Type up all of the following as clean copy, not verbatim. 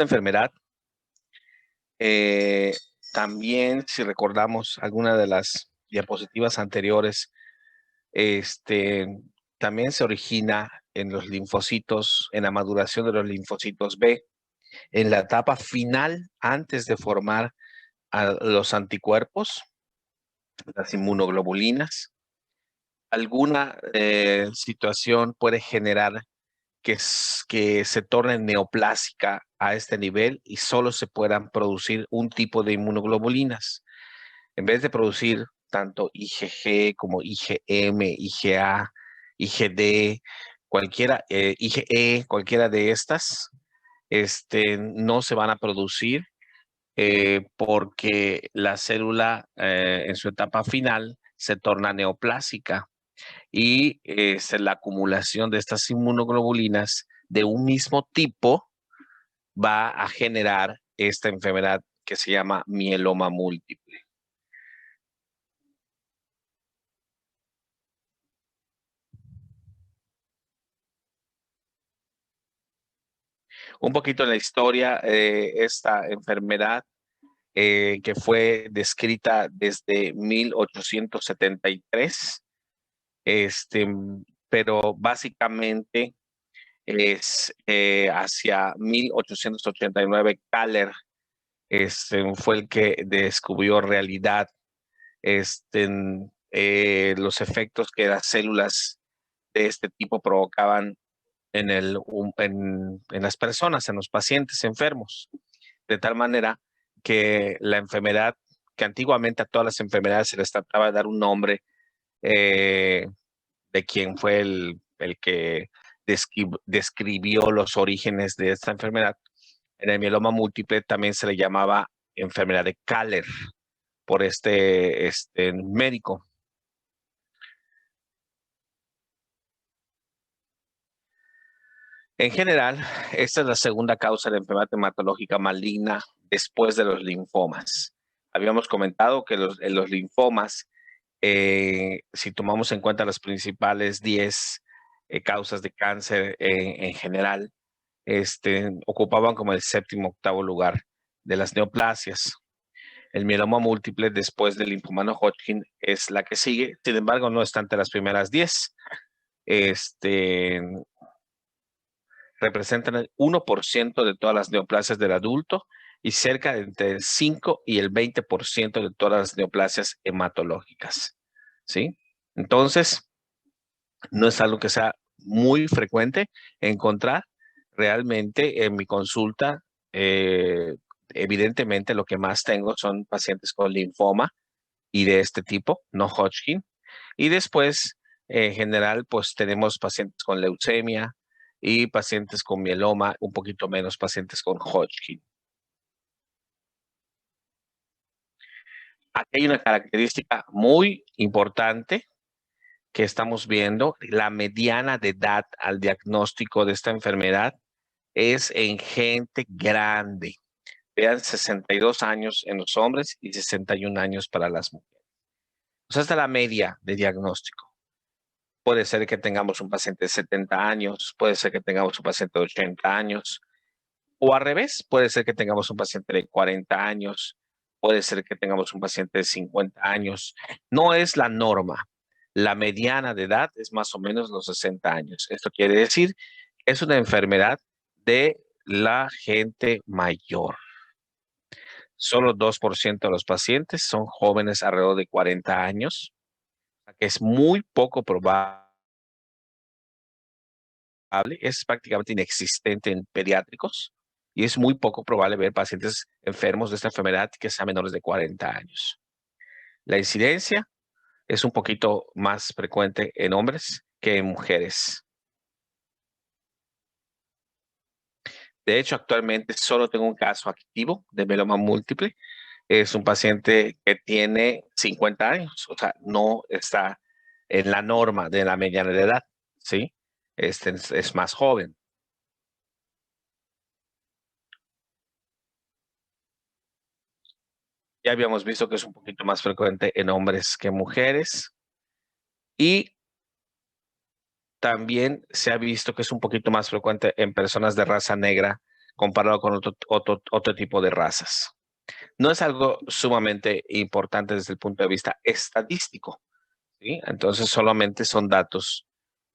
enfermedad, eh, también, si recordamos alguna de las diapositivas anteriores, este, también se origina en los linfocitos, en la maduración de los linfocitos B, en la etapa final, antes de formar a los anticuerpos, las inmunoglobulinas. Alguna situación puede generar que se torne neoplásica a este nivel y solo se puedan producir un tipo de inmunoglobulinas. En vez de producir tanto IgG como IgM, IgA, IgD, cualquiera, IgE, cualquiera de estas, no se van a producir porque la célula en su etapa final se torna neoplásica y la acumulación de estas inmunoglobulinas de un mismo tipo va a generar esta enfermedad que se llama mieloma múltiple. Un poquito en la historia, esta enfermedad que fue descrita desde 1873, pero básicamente es hacia 1889, Kaller fue el que descubrió realidad los efectos que las células de este tipo provocaban en las personas, en los pacientes enfermos, de tal manera que la enfermedad, que antiguamente a todas las enfermedades se les trataba de dar un nombre eh, de quien fue el que describió los orígenes de esta enfermedad. En el mieloma múltiple también se le llamaba enfermedad de Kaller por este médico. En general, esta es la segunda causa de enfermedad hematológica maligna después de los linfomas. Habíamos comentado que los linfomas, si tomamos en cuenta las principales 10 causas de cáncer en general, ocupaban como el séptimo, octavo lugar de las neoplasias. El mieloma múltiple después del linfoma no Hodgkin es la que sigue, sin embargo no está entre las primeras 10. Este, Representan el 1% de todas las neoplasias del adulto y cerca de entre el 5 y el 20% de todas las neoplasias hematológicas. ¿Sí? Entonces, no es algo que sea muy frecuente encontrar. Realmente en mi consulta, evidentemente lo que más tengo son pacientes con linfoma y de este tipo, no Hodgkin. Y después, en general, pues tenemos pacientes con leucemia y pacientes con mieloma, un poquito menos pacientes con Hodgkin. Aquí hay una característica muy importante que estamos viendo. La mediana de edad al diagnóstico de esta enfermedad es en gente grande. Vean, 62 años en los hombres y 61 años para las mujeres. O sea, esta es la media de diagnóstico. Puede ser que tengamos un paciente de 70 años, puede ser que tengamos un paciente de 80 años, o al revés, puede ser que tengamos un paciente de 40 años, puede ser que tengamos un paciente de 50 años. No es la norma. La mediana de edad es más o menos los 60 años. Esto quiere decir que es una enfermedad de la gente mayor. Solo 2% de los pacientes son jóvenes alrededor de 40 años, que es muy poco probable, es prácticamente inexistente en pediátricos y es muy poco probable ver pacientes enfermos de esta enfermedad que sean menores de 40 años. La incidencia es un poquito más frecuente en hombres que en mujeres. De hecho, actualmente solo tengo un caso activo de mieloma múltiple. Es un paciente que tiene 50 años, o sea, no está en la norma de la mediana de edad, ¿sí? Es más joven. Ya habíamos visto que es un poquito más frecuente en hombres que en mujeres y también se ha visto que es un poquito más frecuente en personas de raza negra comparado con otro tipo de razas. No es algo sumamente importante desde el punto de vista estadístico, ¿sí? Entonces solamente son datos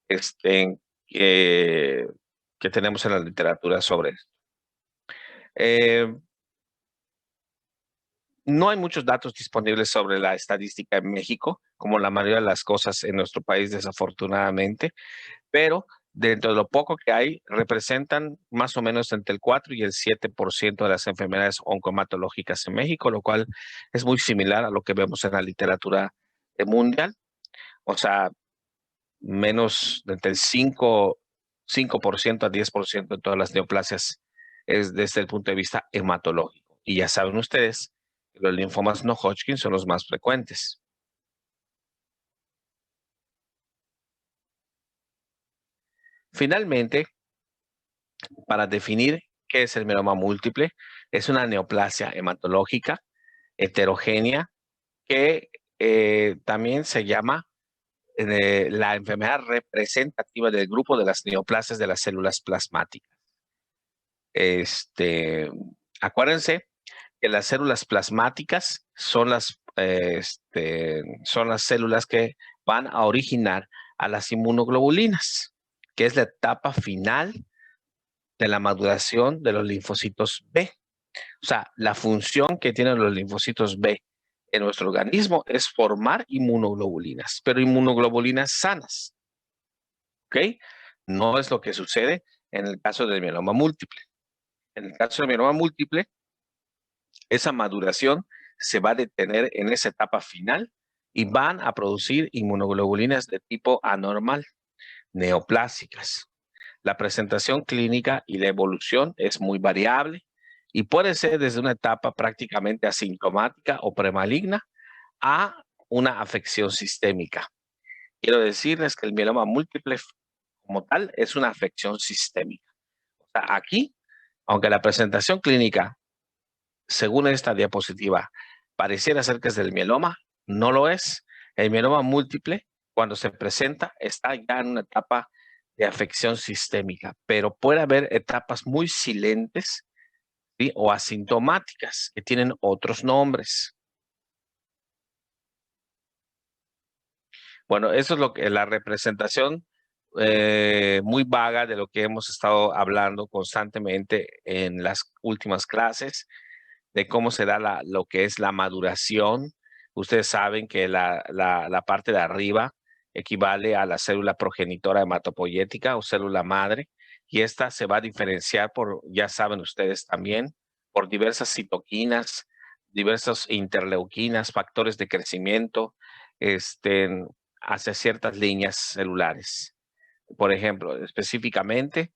que tenemos en la literatura sobre esto. No hay muchos datos disponibles sobre la estadística en México, como la mayoría de las cosas en nuestro país, desafortunadamente, pero dentro de lo poco que hay, representan más o menos entre el 4 y el 7% de las enfermedades oncomatológicas en México, lo cual es muy similar a lo que vemos en la literatura mundial. O sea, menos de entre el 5% a 10% de todas las neoplasias es desde el punto de vista hematológico. Y ya saben ustedes que los linfomas no Hodgkin son los más frecuentes. Finalmente, para definir qué es el mieloma múltiple, es una neoplasia hematológica heterogénea que también se llama la enfermedad representativa del grupo de las neoplasias de las células plasmáticas. Acuérdense que las células plasmáticas son son las células que van a originar a las inmunoglobulinas, que es la etapa final de la maduración de los linfocitos B. O sea, la función que tienen los linfocitos B en nuestro organismo es formar inmunoglobulinas, pero inmunoglobulinas sanas. ¿Ok? No es lo que sucede en el caso del mieloma múltiple. En el caso del mieloma múltiple, esa maduración se va a detener en esa etapa final y van a producir inmunoglobulinas de tipo anormal, neoplásicas. La presentación clínica y la evolución es muy variable y puede ser desde una etapa prácticamente asintomática o premaligna a una afección sistémica. Quiero decirles que el mieloma múltiple como tal es una afección sistémica. O sea, aquí, aunque la presentación clínica, según esta diapositiva, pareciera ser que es del mieloma, no lo es. El mieloma múltiple, cuando se presenta, está ya en una etapa de afección sistémica, pero puede haber etapas muy silentes, ¿sí? O asintomáticas que tienen otros nombres. Bueno, eso es lo que la representación muy vaga de lo que hemos estado hablando constantemente en las últimas clases, de cómo se da lo que es la maduración. Ustedes saben que la parte de arriba equivale a la célula progenitora hematopoyética o célula madre, y esta se va a diferenciar por, ya saben ustedes también, por diversas citoquinas, diversas interleuquinas, factores de crecimiento, hacia ciertas líneas celulares. Por ejemplo, específicamente,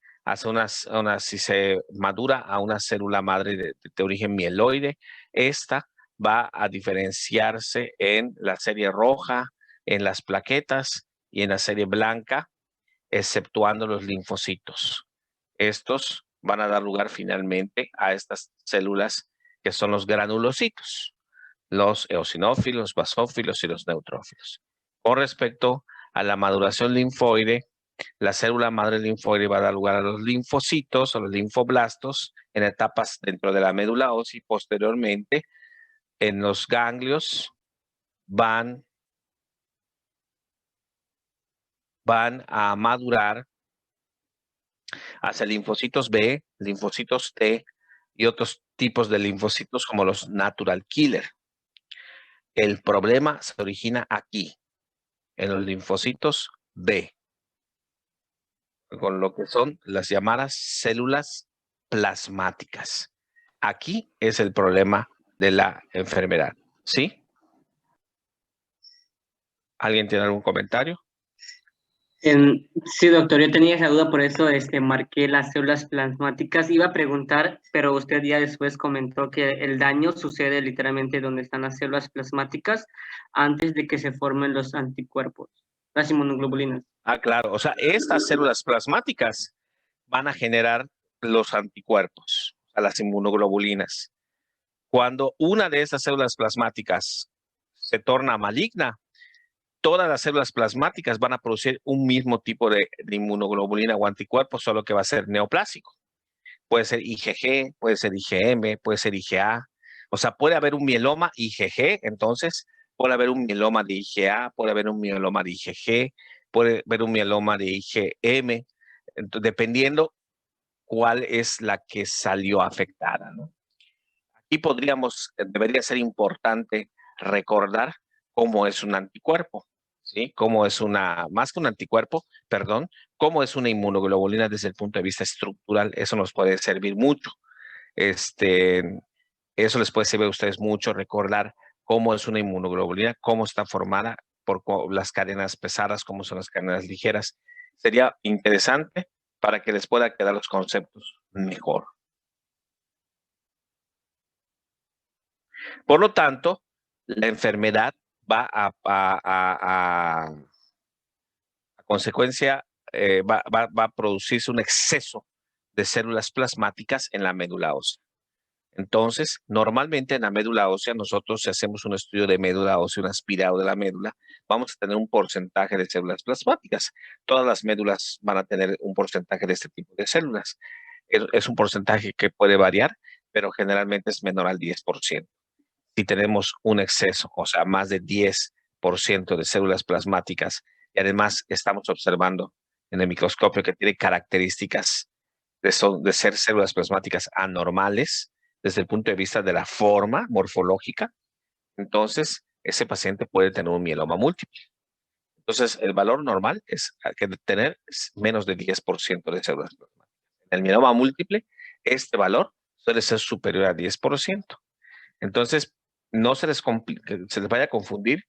si se madura a una célula madre de origen mieloide, esta va a diferenciarse en la serie roja, en las plaquetas y en la serie blanca, exceptuando los linfocitos. Estos van a dar lugar finalmente a estas células que son los granulocitos, los eosinófilos, basófilos y los neutrófilos. Con respecto a la maduración linfoide, la célula madre linfoide va a dar lugar a los linfocitos o los linfoblastos en etapas dentro de la médula ósea y posteriormente en los ganglios van a madurar hacia linfocitos B, linfocitos T y otros tipos de linfocitos como los natural killer. El problema se origina aquí, en los linfocitos B, con lo que son las llamadas células plasmáticas. Aquí es el problema de la enfermedad, ¿sí? ¿Alguien tiene algún comentario? Sí, doctor, yo tenía esa duda, por eso marqué las células plasmáticas. Iba a preguntar, pero usted ya después comentó que el daño sucede literalmente donde están las células plasmáticas antes de que se formen los anticuerpos, las inmunoglobulinas. Ah, claro. O sea, estas células plasmáticas van a generar los anticuerpos, a las inmunoglobulinas. Cuando una de esas células plasmáticas se torna maligna, todas las células plasmáticas van a producir un mismo tipo de inmunoglobulina o anticuerpo, solo que va a ser neoplásico. Puede ser IgG, puede ser IgM, puede ser IgA. O sea, puede haber un mieloma IgG, entonces puede haber un mieloma de IgA, puede haber un mieloma de IgG, puede haber un mieloma de IgM, dependiendo cuál es la que salió afectada, ¿no? Aquí debería ser importante recordar cómo es un anticuerpo, ¿sí? Más que un anticuerpo, perdón, cómo es una inmunoglobulina desde el punto de vista estructural. Eso nos puede servir mucho. Este, Eso les puede servir a ustedes mucho, recordar cómo es una inmunoglobulina, cómo está formada por las cadenas pesadas, cómo son las cadenas ligeras. Sería interesante para que les pueda quedar los conceptos mejor. Por lo tanto, la enfermedad va a consecuencia, va a producirse un exceso de células plasmáticas en la médula ósea. Entonces, normalmente en la médula ósea, nosotros si hacemos un estudio de médula ósea, un aspirado de la médula, vamos a tener un porcentaje de células plasmáticas. Todas las médulas van a tener un porcentaje de este tipo de células. Es un porcentaje que puede variar, pero generalmente es menor al 10%. Si tenemos un exceso, o sea, más de 10% de células plasmáticas, y además estamos observando en el microscopio que tiene características de ser células plasmáticas anormales desde el punto de vista de la forma morfológica, entonces ese paciente puede tener un mieloma múltiple. Entonces, el valor normal es que tener menos de 10% de células plasmáticas. En el mieloma múltiple, este valor suele ser superior a 10%. Entonces, no se les vaya a confundir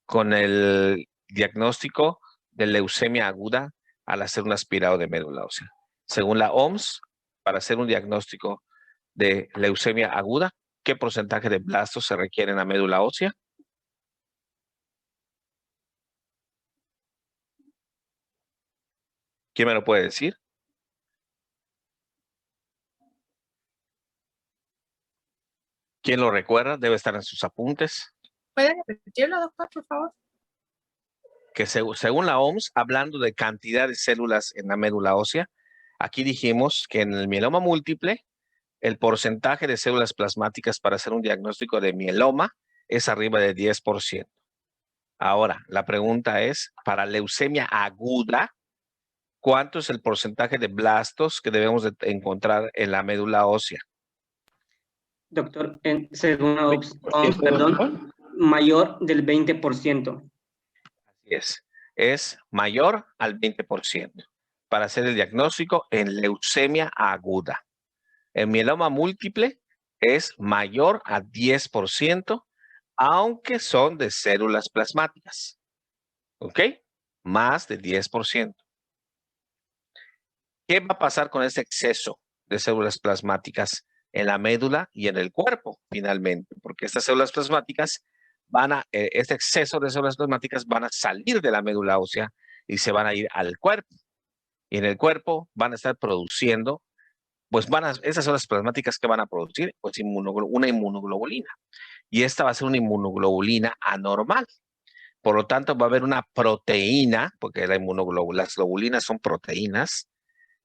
con el diagnóstico de leucemia aguda al hacer un aspirado de médula ósea. Según la OMS, para hacer un diagnóstico de leucemia aguda, ¿qué porcentaje de blastos se requiere en la médula ósea? ¿Quién me lo puede decir? ¿Quién lo recuerda? Debe estar en sus apuntes. ¿Puede repetirlo, doctor, por favor? Que según la OMS, hablando de cantidad de células en la médula ósea, aquí dijimos que en el mieloma múltiple, el porcentaje de células plasmáticas para hacer un diagnóstico de mieloma es arriba de 10%. Ahora, la pregunta es, para leucemia aguda, ¿cuánto es el porcentaje de blastos que debemos de encontrar en la médula ósea? Doctor, según la OMS, perdón, mayor del 20%. Así es mayor al 20% para hacer el diagnóstico en leucemia aguda. El mieloma múltiple es mayor a 10%, aunque son de células plasmáticas. ¿Ok? Más de 10%. ¿Qué va a pasar con ese exceso de células plasmáticas en la médula y en el cuerpo, finalmente? Porque estas células plasmáticas este exceso de células plasmáticas van a salir de la médula ósea y se van a ir al cuerpo. Y en el cuerpo van a estar produciendo, pues esas células plasmáticas que van a producir, pues una inmunoglobulina. Y esta va a ser una inmunoglobulina anormal. Por lo tanto, va a haber una proteína, porque las globulinas son proteínas,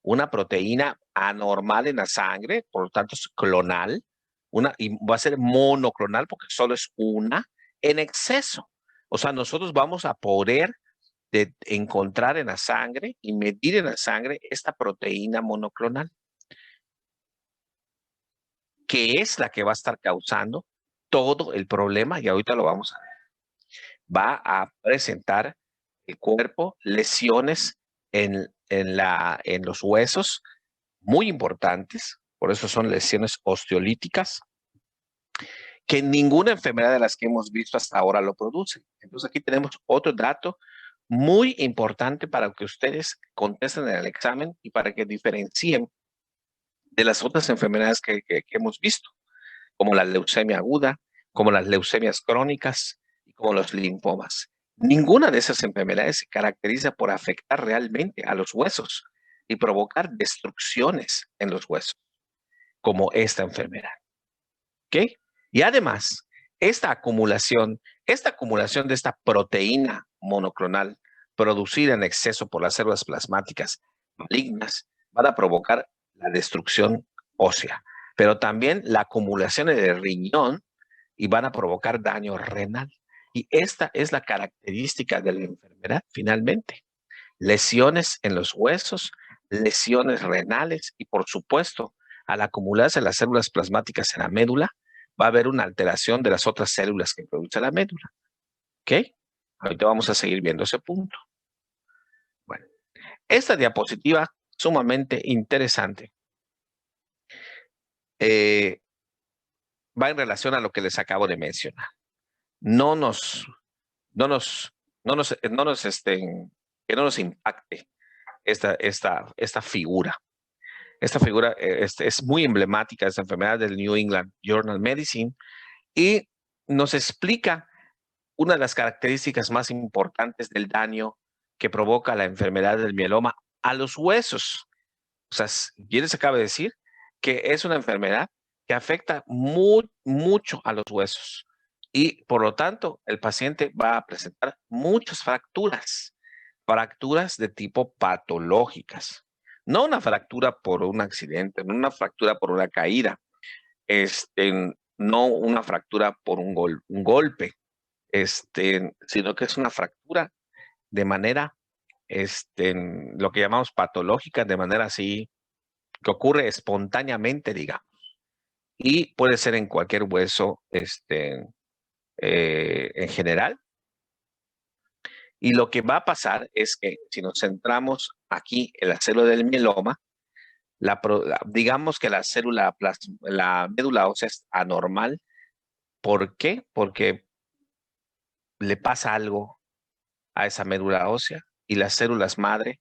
una proteína anormal en la sangre, por lo tanto es clonal, y va a ser monoclonal porque solo es una en exceso. O sea, nosotros vamos a poder encontrar en la sangre y medir en la sangre esta proteína monoclonal, que es la que va a estar causando todo el problema, y ahorita lo vamos a ver. Va a presentar el cuerpo lesiones en los huesos muy importantes, por eso son lesiones osteolíticas, que ninguna enfermedad de las que hemos visto hasta ahora lo produce. Entonces aquí tenemos otro dato muy importante para que ustedes contesten en el examen y para que diferencien de las otras enfermedades que hemos visto, como la leucemia aguda, como las leucemias crónicas y como los linfomas. Ninguna de esas enfermedades se caracteriza por afectar realmente a los huesos y provocar destrucciones en los huesos, como esta enfermedad. ¿Ok? Y además, esta acumulación de esta proteína monoclonal producida en exceso por las células plasmáticas malignas van a provocar la destrucción ósea, pero también la acumulación en el riñón y van a provocar daño renal. Y esta es la característica de la enfermedad, finalmente. Lesiones en los huesos, lesiones renales y, por supuesto, al acumularse las células plasmáticas en la médula, va a haber una alteración de las otras células que produce la médula. ¿Ok? Ahorita vamos a seguir viendo ese punto. Bueno, esta diapositiva sumamente interesante va en relación a lo que les acabo de mencionar. No nos que no nos impacte esta figura. Esta figura es muy emblemática de esta enfermedad del New England Journal Medicine y nos explica una de las características más importantes del daño que provoca la enfermedad del mieloma a los huesos. O sea, bien les acaba de decir que es una enfermedad que afecta mucho a los huesos y por lo tanto el paciente va a presentar muchas fracturas de tipo patológicas. No una fractura por un accidente, no una fractura por una caída, no una fractura por un golpe, sino que es una fractura de manera, lo que llamamos patológica, de manera así, que ocurre espontáneamente, digamos. Y puede ser en cualquier hueso, en general. Y lo que va a pasar es que si nos centramos aquí en la célula del mieloma, digamos que la médula ósea es anormal. ¿Por qué? Porque le pasa algo a esa médula ósea y las células madre,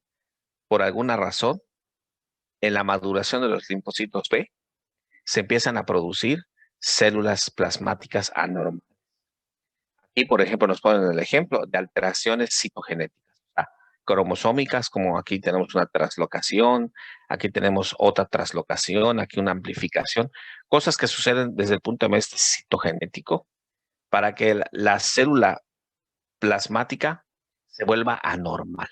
por alguna razón, en la maduración de los linfocitos B, se empiezan a producir células plasmáticas anormales. Aquí, por ejemplo, nos ponen el ejemplo de alteraciones citogenéticas, o sea, cromosómicas, como aquí tenemos una translocación, aquí tenemos otra translocación, aquí una amplificación, cosas que suceden desde el punto de vista citogenético para que la célula plasmática se vuelva anormal.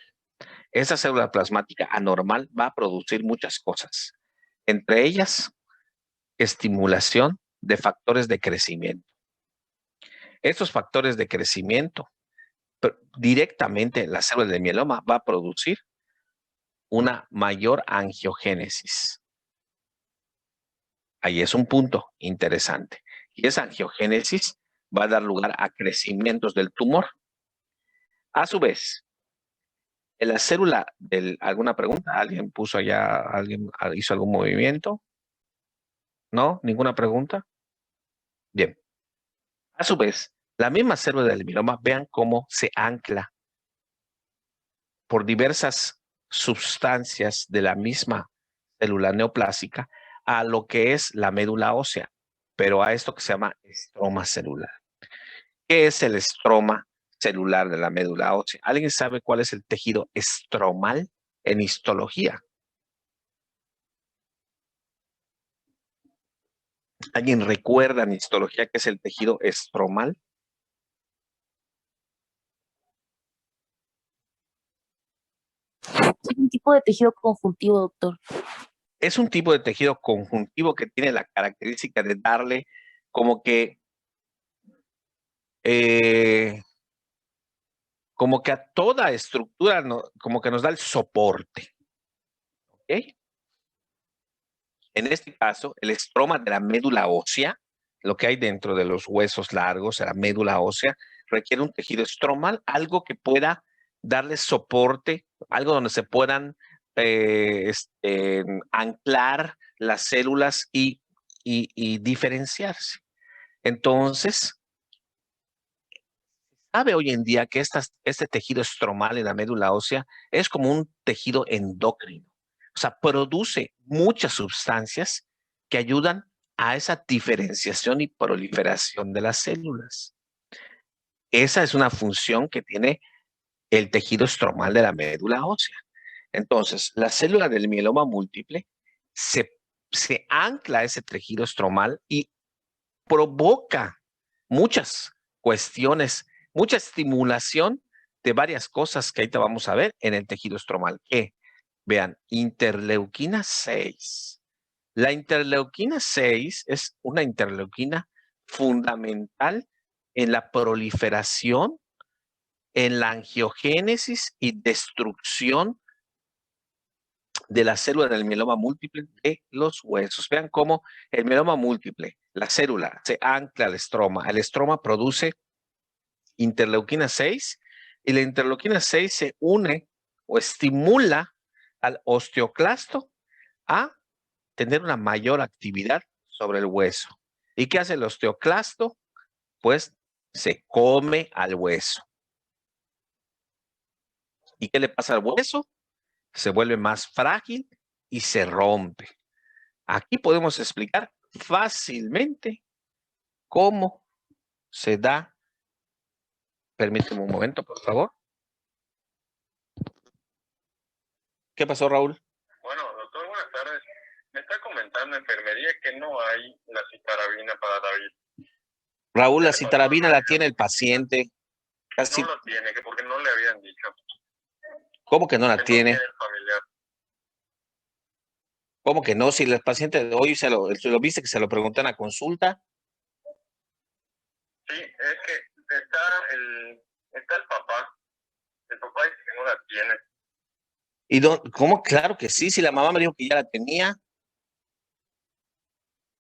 Esa célula plasmática anormal va a producir muchas cosas, entre ellas estimulación de factores de crecimiento. Estos factores de crecimiento directamente la célula de mieloma va a producir una mayor angiogénesis. Ahí es un punto interesante. Y esa angiogénesis va a dar lugar a crecimientos del tumor. A su vez, en la célula ¿alguna pregunta? ¿Alguien puso allá, alguien hizo algún movimiento? ¿No? ¿Ninguna pregunta? Bien. A su vez, la misma célula del mieloma, vean cómo se ancla por diversas sustancias de la misma célula neoplásica a lo que es la médula ósea, pero a esto que se llama estroma celular. ¿Qué es el estroma celular de la médula ósea? ¿Alguien sabe cuál es el tejido estromal en histología? ¿Alguien recuerda en histología qué es el tejido estromal? Es un tipo de tejido conjuntivo, doctor. Es un tipo de tejido conjuntivo que tiene la característica de darle como que a toda estructura, como que nos da el soporte. ¿Ok? En este caso, el estroma de la médula ósea, lo que hay dentro de los huesos largos, la médula ósea, requiere un tejido estromal, algo que pueda darle soporte, algo donde se puedan anclar las células y diferenciarse. Entonces, sabe hoy en día que este tejido estromal en la médula ósea es como un tejido endocrino. O sea, produce muchas sustancias que ayudan a esa diferenciación y proliferación de las células. Esa es una función que tiene el tejido estromal de la médula ósea. Entonces, la célula del mieloma múltiple se ancla a ese tejido estromal y provoca muchas cuestiones, mucha estimulación de varias cosas que ahorita vamos a ver en el tejido estromal. Que vean, interleuquina 6, La interleuquina 6 es una interleuquina fundamental en la proliferación, en la angiogénesis y destrucción de la célula del mieloma múltiple de los huesos. Vean cómo el mieloma múltiple, la célula se ancla al estroma. El estroma produce interleuquina 6 y la interleuquina 6 se une o estimula al osteoclasto a tener una mayor actividad sobre el hueso. ¿Y qué hace el osteoclasto? Pues se come al hueso. ¿Y qué le pasa al hueso? Se vuelve más frágil y se rompe. Aquí podemos explicar fácilmente cómo se da. Permíteme un momento, por favor. ¿Qué pasó, Raúl? Bueno, doctor, buenas tardes. Me está comentando enfermería que no hay la citarabina para David. Raúl, la citarabina la tiene el paciente. No lo tiene, que porque no le habían dicho. ¿Cómo que no la Que tiene? no tiene el familiar. ¿Cómo que no? Si el paciente de hoy se lo viste que se lo preguntan a consulta. Sí, es que está el papá. El papá dice que no la tiene. ¿Y cómo? Claro que sí. Si la mamá me dijo que ya la tenía.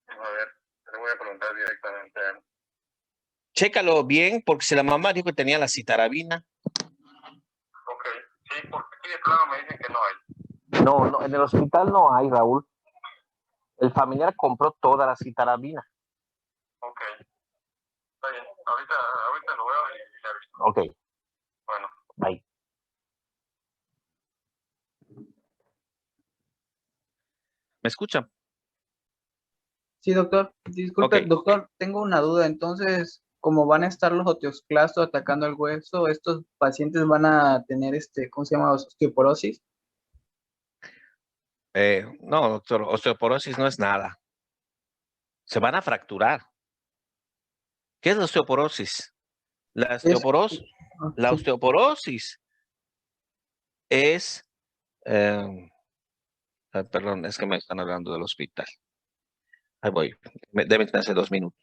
A ver, le voy a preguntar directamente a él. Chécalo bien, porque si la mamá dijo que tenía la citarabina. Ok, sí, porque aquí de plano me dicen que no hay. No, en el hospital no hay, Raúl. El familiar compró toda la citarabina. Ok, está bien. Ahorita lo veo y le aviso. Ok. Bueno. Bye. ¿Me escuchan? Sí, doctor. Disculpe, Ok. doctor, tengo una duda. Entonces, ¿cómo van a estar los osteoclastos atacando el hueso, estos pacientes van a tener ¿cómo se llama? Osteoporosis. No, doctor, osteoporosis no es nada. Se van a fracturar. ¿Qué es la osteoporosis? La osteoporosis es, perdón, es que me están hablando del hospital. Ahí voy, deben tenerse 2 minutos.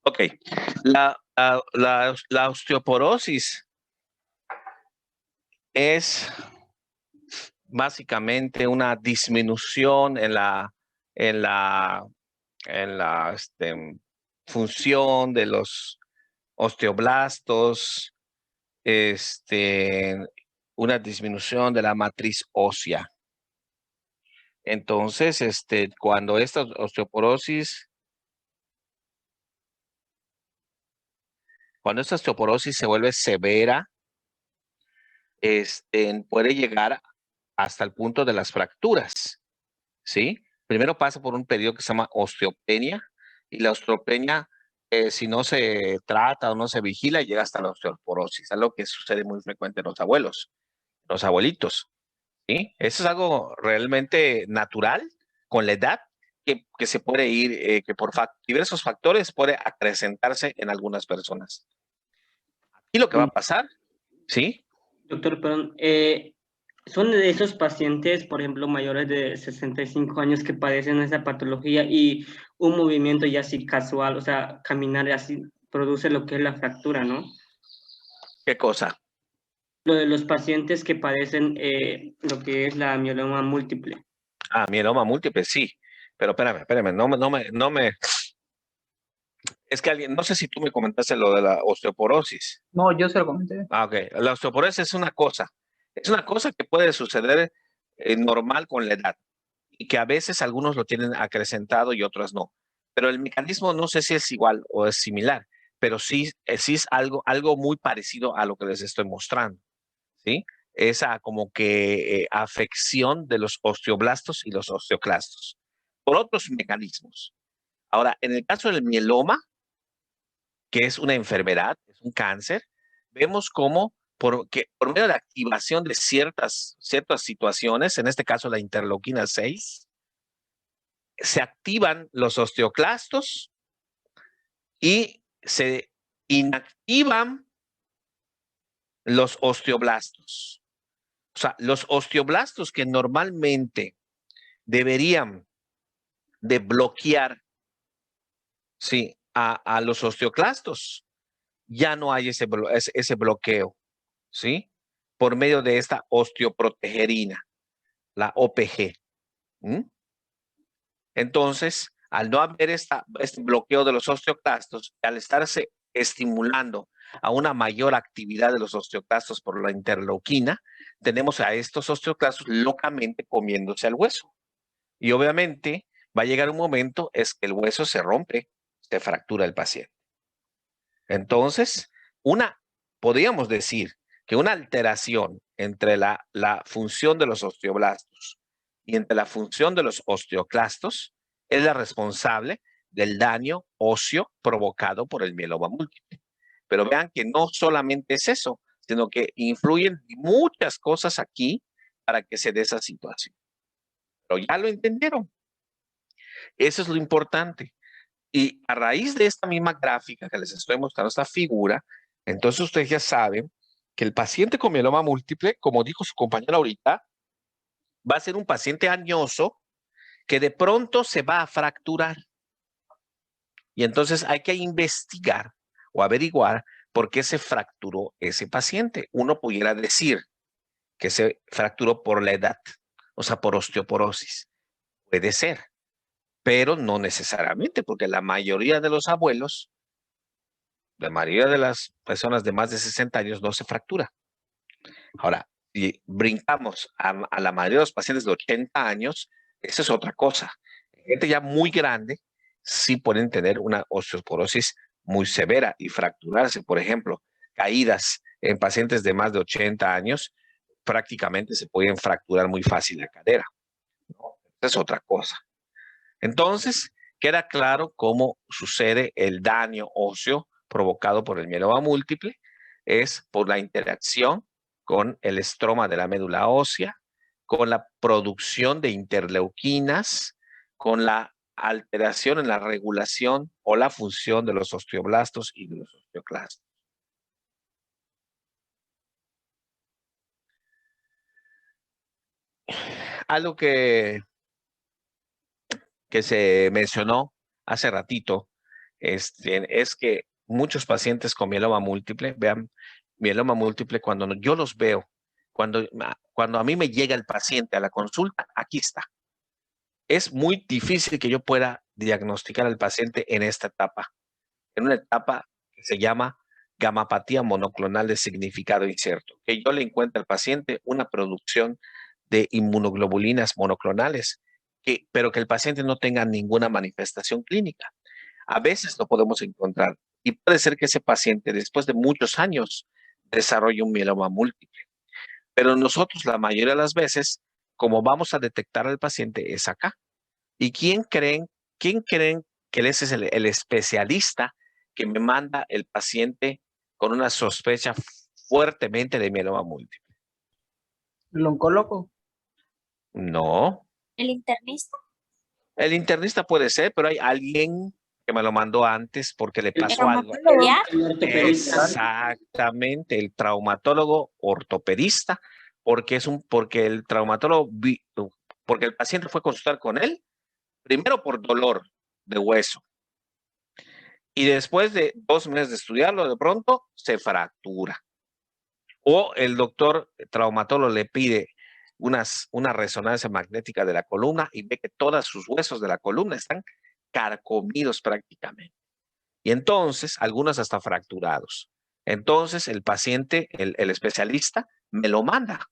Ok, la osteoporosis es básicamente una disminución en la función de los osteoblastos, una disminución de la matriz ósea. Entonces, cuando esta osteoporosis se vuelve severa, puede llegar hasta el punto de las fracturas, ¿sí? Primero pasa por un periodo que se llama osteopenia, y la osteopenia, si no se trata o no se vigila, llega hasta la osteoporosis, algo que sucede muy frecuente en los abuelos, los abuelitos, ¿sí? Eso es algo realmente natural con la edad, que se puede ir, que por diversos factores puede acrecentarse en algunas personas. Y lo que va a pasar, ¿sí? Doctor, perdón, son de esos pacientes, por ejemplo, mayores de 65 años que padecen esa patología y un movimiento ya así casual, o sea, caminar así produce lo que es la fractura, ¿no? ¿Qué cosa? Lo de los pacientes que padecen lo que es la mieloma múltiple. Ah, mieloma múltiple, sí. Pero espérame, no me. Es que alguien, no sé si tú me comentaste lo de la osteoporosis. No, yo se lo comenté. Ah, ok. La osteoporosis es una cosa. Es una cosa que puede suceder normal con la edad y que a veces algunos lo tienen acrecentado y otros no. Pero el mecanismo no sé si es igual o es similar, pero sí es algo muy parecido a lo que les estoy mostrando, ¿sí? Esa como que afección de los osteoblastos y los osteoclastos por otros mecanismos. Ahora, en el caso del mieloma, que es una enfermedad, es un cáncer, vemos cómo por medio de la activación de ciertas situaciones, en este caso la interleuquina 6, se activan los osteoclastos y se inactivan los osteoblastos. O sea, los osteoblastos que normalmente deberían de bloquear, sí, a los osteoclastos, ya no hay ese bloqueo, ¿sí? Por medio de esta osteoprotegerina, la OPG. ¿Mm? Entonces, al no haber este bloqueo de los osteoclastos, al estarse estimulando a una mayor actividad de los osteoclastos por la interleuquina, tenemos a estos osteoclastos locamente comiéndose al hueso. Y obviamente va a llegar un momento es que el hueso se rompe, se fractura el paciente. Entonces, podríamos decir que una alteración entre la función de los osteoblastos y entre la función de los osteoclastos es la responsable del daño óseo provocado por el mieloma múltiple. Pero vean que no solamente es eso, sino que influyen muchas cosas aquí para que se dé esa situación. Pero ya lo entendieron. Eso es lo importante. Y a raíz de esta misma gráfica que les estoy mostrando, esta figura, entonces ustedes ya saben que el paciente con mieloma múltiple, como dijo su compañera ahorita, va a ser un paciente añoso que de pronto se va a fracturar. Y entonces hay que investigar o averiguar por qué se fracturó ese paciente. Uno pudiera decir que se fracturó por la edad, o sea, por osteoporosis. Puede ser, pero no necesariamente, porque la mayoría de los abuelos, la mayoría de las personas de más de 60 años no se fractura. Ahora, si brincamos a la mayoría de los pacientes de 80 años, eso es otra cosa. Gente ya muy grande sí pueden tener una osteoporosis muy severa y fracturarse. Por ejemplo, caídas en pacientes de más de 80 años, prácticamente se pueden fracturar muy fácil la cadera, ¿no? Esa es otra cosa. Entonces, queda claro cómo sucede el daño óseo provocado por el mieloma múltiple. Es por la interacción con el estroma de la médula ósea, con la producción de interleuquinas, con la alteración en la regulación o la función de los osteoblastos y de los osteoclastos. Algo que se mencionó hace ratito es que muchos pacientes con mieloma múltiple, vean, mieloma múltiple, cuando yo los veo, cuando a mí me llega el paciente a la consulta, aquí está. Es muy difícil que yo pueda diagnosticar al paciente en esta etapa, en una etapa que se llama gamapatía monoclonal de significado incierto, que yo le encuentro al paciente una producción de inmunoglobulinas monoclonales, pero que el paciente no tenga ninguna manifestación clínica. A veces lo podemos encontrar y puede ser que ese paciente después de muchos años desarrolle un mieloma múltiple. Pero nosotros la mayoría de las veces, como vamos a detectar al paciente es acá. ¿Y quién creen que ese es el especialista que me manda el paciente con una sospecha fuertemente de mieloma múltiple? ¿El oncólogo? No. ¿El internista? El internista puede ser, pero hay alguien que me lo mandó antes porque le pasó algo. ¿Ya? Exactamente, el traumatólogo ortopedista, porque el traumatólogo, porque el paciente fue a consultar con él, primero por dolor de hueso, y después de 2 meses de estudiarlo, de pronto se fractura. O el doctor traumatólogo le pide una resonancia magnética de la columna y ve que todos sus huesos de la columna están carcomidos prácticamente. Y entonces, algunos hasta fracturados. Entonces, el paciente, el especialista, me lo manda.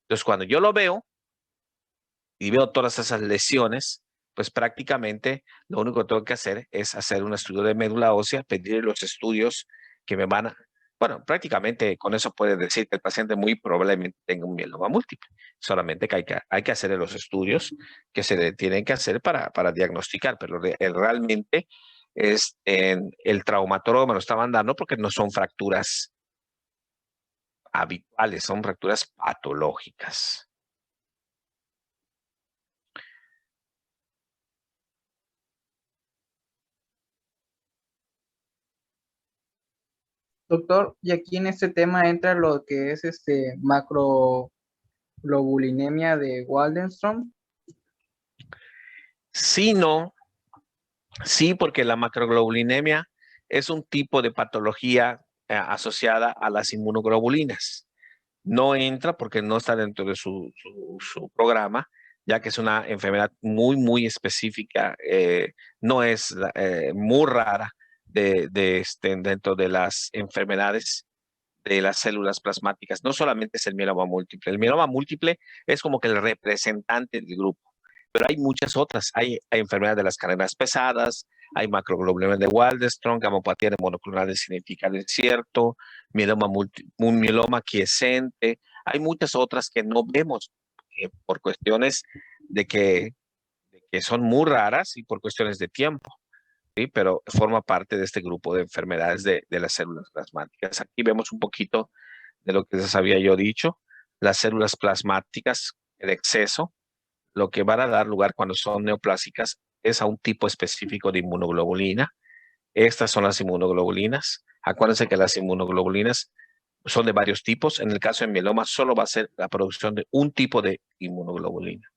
Entonces, cuando yo lo veo y veo todas esas lesiones, pues prácticamente lo único que tengo que hacer es hacer un estudio de médula ósea, pedir los estudios que me van a... Bueno, prácticamente con eso puede decir que el paciente muy probablemente tenga un mieloma múltiple. Solamente que hay que hacer los estudios que se le tienen que hacer para diagnosticar, pero realmente el traumatólogo me lo está mandando porque no son fracturas habituales, son fracturas patológicas. Doctor, y aquí en este tema entra lo que es macroglobulinemia de Waldenström. Sí, no. Sí, porque la macroglobulinemia es un tipo de patología asociada a las inmunoglobulinas. No entra porque no está dentro de su programa, ya que es una enfermedad muy específica, no es muy rara dentro de las enfermedades de las células plasmáticas. No solamente es el mieloma múltiple. El mieloma múltiple es como que el representante del grupo, pero hay muchas otras. Hay enfermedades de las cadenas pesadas, hay macroglobulinemia de Waldenström, gamopatía de monoclonal significado incierto, un mieloma quiescente. Hay muchas otras que no vemos por cuestiones de que son muy raras y por cuestiones de tiempo. ¿Sí? Pero forma parte de este grupo de enfermedades de las células plasmáticas. Aquí vemos un poquito de lo que les había yo dicho. Las células plasmáticas, el exceso, lo que van a dar lugar cuando son neoplásicas es a un tipo específico de inmunoglobulina. Estas son las inmunoglobulinas. Acuérdense que las inmunoglobulinas son de varios tipos. En el caso de mieloma solo va a ser la producción de un tipo de inmunoglobulina.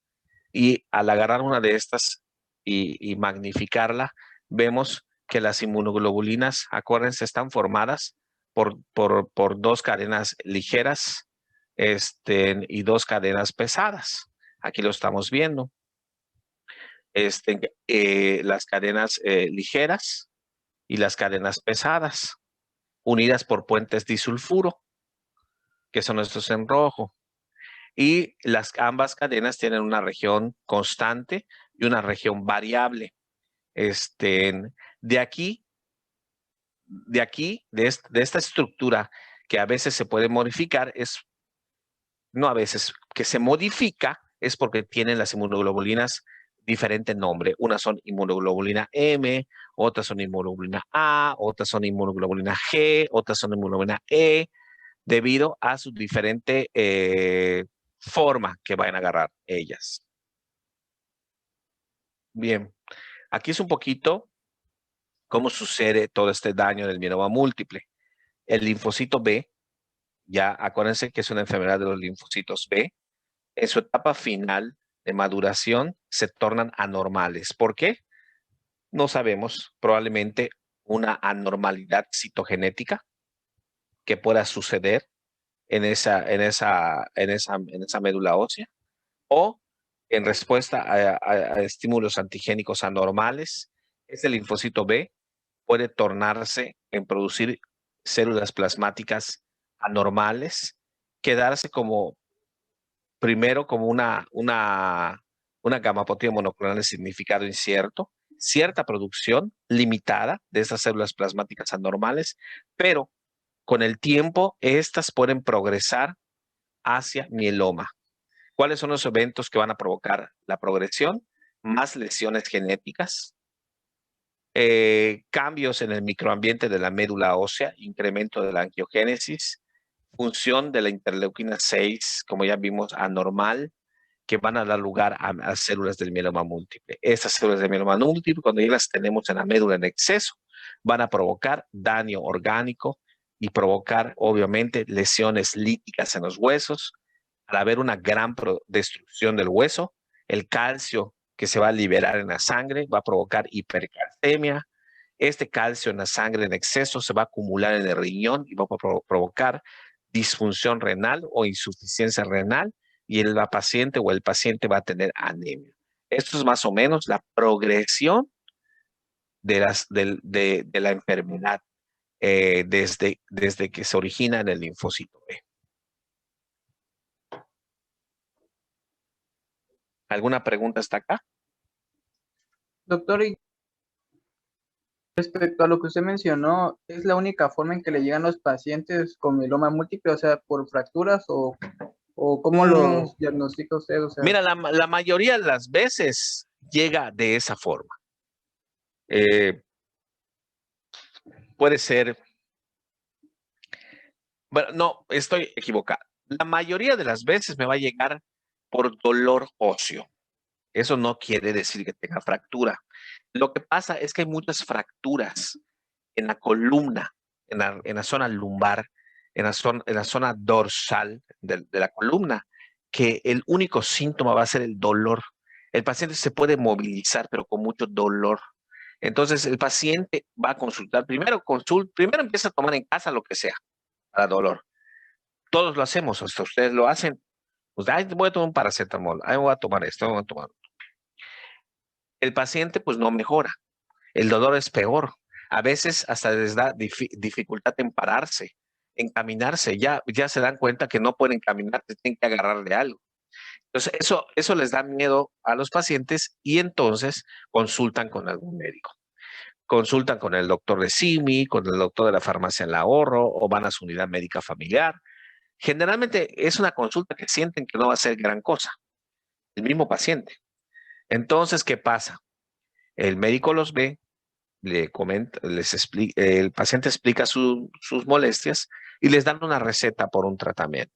Y al agarrar una de estas y magnificarla, vemos que las inmunoglobulinas, acuérdense, están formadas por dos cadenas ligeras y dos cadenas pesadas. Aquí lo estamos viendo. Las cadenas ligeras y las cadenas pesadas, unidas por puentes disulfuro, que son estos en rojo. Y ambas cadenas tienen una región constante y una región variable. De esta estructura que a veces se puede modificar, no a veces, que se modifica es porque tienen las inmunoglobulinas diferente nombre. Unas son inmunoglobulina M, otras son inmunoglobulina A, otras son inmunoglobulina G, otras son inmunoglobulina E, debido a su diferente forma que vayan a agarrar ellas. Bien, aquí es un poquito cómo sucede todo este daño del mieloma múltiple. El linfocito B, ya acuérdense que es una enfermedad de los linfocitos B, en su etapa final de maduración se tornan anormales. ¿Por qué? No sabemos, probablemente una anormalidad citogenética que pueda suceder en esa médula ósea, o en respuesta a estímulos antigénicos anormales, este linfocito B puede tornarse en producir células plasmáticas anormales, quedarse primero como una gamapatía monoclonal de significado incierto, cierta producción limitada de esas células plasmáticas anormales, pero con el tiempo estas pueden progresar hacia mieloma. ¿Cuáles son los eventos que van a provocar la progresión? Más lesiones genéticas, cambios en el microambiente de la médula ósea, incremento de la angiogénesis, función de la interleuquina 6, como ya vimos, anormal, que van a dar lugar a células del mieloma múltiple. Estas células del mieloma múltiple, cuando ya las tenemos en la médula en exceso, van a provocar daño orgánico y provocar, obviamente, lesiones líticas en los huesos. Al haber una gran destrucción del hueso, el calcio que se va a liberar en la sangre va a provocar hipercalcemia. Este calcio en la sangre en exceso se va a acumular en el riñón y va a provocar disfunción renal o insuficiencia renal, y la paciente o el paciente va a tener anemia. Esto es más o menos la progresión de la enfermedad desde que se origina en el linfocito B. ¿Alguna pregunta hasta acá? Doctor, y respecto a lo que usted mencionó, ¿es la única forma en que le llegan los pacientes con mieloma múltiple, o sea, por fracturas o cómo los diagnostica usted? O sea, Mira, la mayoría de las veces llega de esa forma. Puede ser, bueno, no, estoy equivocado. La mayoría de las veces me va a llegar por dolor óseo. Eso no quiere decir que tenga fractura. Lo que pasa es que hay muchas fracturas en la columna, en la zona lumbar, en la zona dorsal de la columna, que el único síntoma va a ser el dolor. El paciente se puede movilizar, pero con mucho dolor. Entonces, el paciente va a consultar. Primero empieza a tomar en casa lo que sea para dolor. Todos lo hacemos, hasta ustedes lo hacen. Pues, ay, voy a tomar un paracetamol, ay, voy a tomar esto, voy a tomar. El paciente, pues, no mejora. El dolor es peor. A veces hasta les da dificultad en pararse, en caminarse. Ya se dan cuenta que no pueden caminar, tienen que agarrar de algo. Entonces, eso les da miedo a los pacientes y entonces consultan con algún médico. Consultan con el doctor de SIMI, con el doctor de la farmacia El Ahorro o van a su unidad médica familiar. Generalmente es una consulta que sienten que no va a ser gran cosa, el mismo paciente. Entonces, ¿qué pasa? El médico los ve, le comenta, el paciente explica sus molestias y les dan una receta por un tratamiento.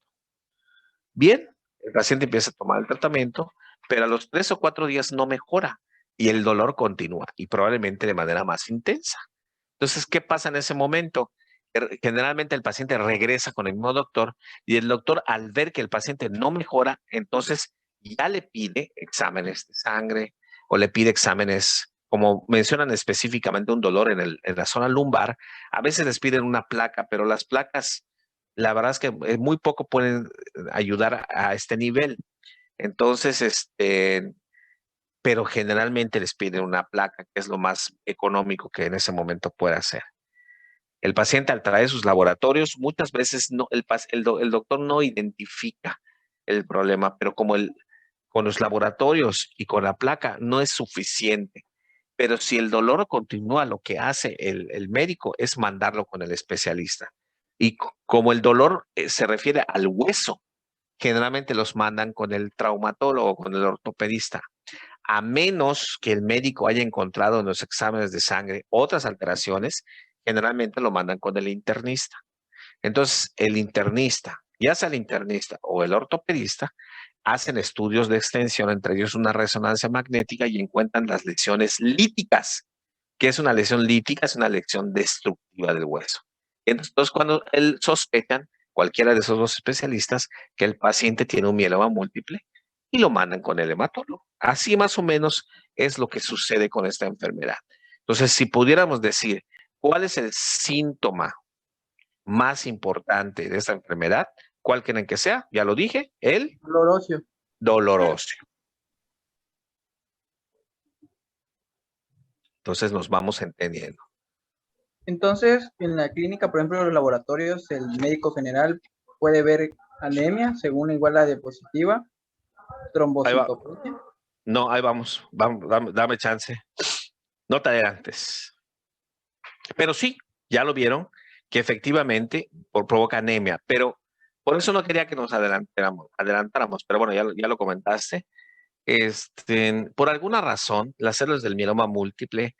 Bien, el paciente empieza a tomar el tratamiento, pero a los 3 o 4 días no mejora y el dolor continúa y probablemente de manera más intensa. Entonces, ¿qué pasa en ese momento? Generalmente el paciente regresa con el mismo doctor y el doctor, al ver que el paciente no mejora, entonces ya le pide exámenes de sangre o le pide exámenes, como mencionan específicamente un dolor en la zona lumbar. A veces les piden una placa, pero las placas, la verdad es que muy poco pueden ayudar a este nivel. Entonces, pero generalmente les piden una placa, que es lo más económico que en ese momento puede hacer. El paciente al traer sus laboratorios, muchas veces no, el doctor no identifica el problema, pero con los laboratorios y con la placa no es suficiente. Pero si el dolor continúa, lo que hace el médico es mandarlo con el especialista. Y como el dolor se refiere al hueso, generalmente los mandan con el traumatólogo, con el ortopedista, a menos que el médico haya encontrado en los exámenes de sangre otras alteraciones, generalmente lo mandan con el internista. Entonces, el internista, ya sea el internista o el ortopedista, hacen estudios de extensión, entre ellos una resonancia magnética y encuentran las lesiones líticas. ¿Qué es una lesión lítica? Es una lesión destructiva del hueso. Entonces, cuando sospechan, cualquiera de esos dos especialistas, que el paciente tiene un mieloma múltiple, y lo mandan con el hematólogo. Así más o menos es lo que sucede con esta enfermedad. Entonces, si pudiéramos decir, ¿cuál es el síntoma más importante de esta enfermedad? ¿Cuál quieren que sea? Ya lo dije, el dolor óseo. dolor óseo. Entonces nos vamos entendiendo. Entonces, en la clínica, por ejemplo, en los laboratorios, el médico general puede ver anemia, según igual la diapositiva, trombocitopenia. No, ahí vamos, dame chance. No te adelantes. Pero sí, ya lo vieron, que efectivamente provoca anemia, pero por eso no quería que nos adelantáramos, pero bueno, ya lo comentaste. Por alguna razón, las células del mieloma múltiple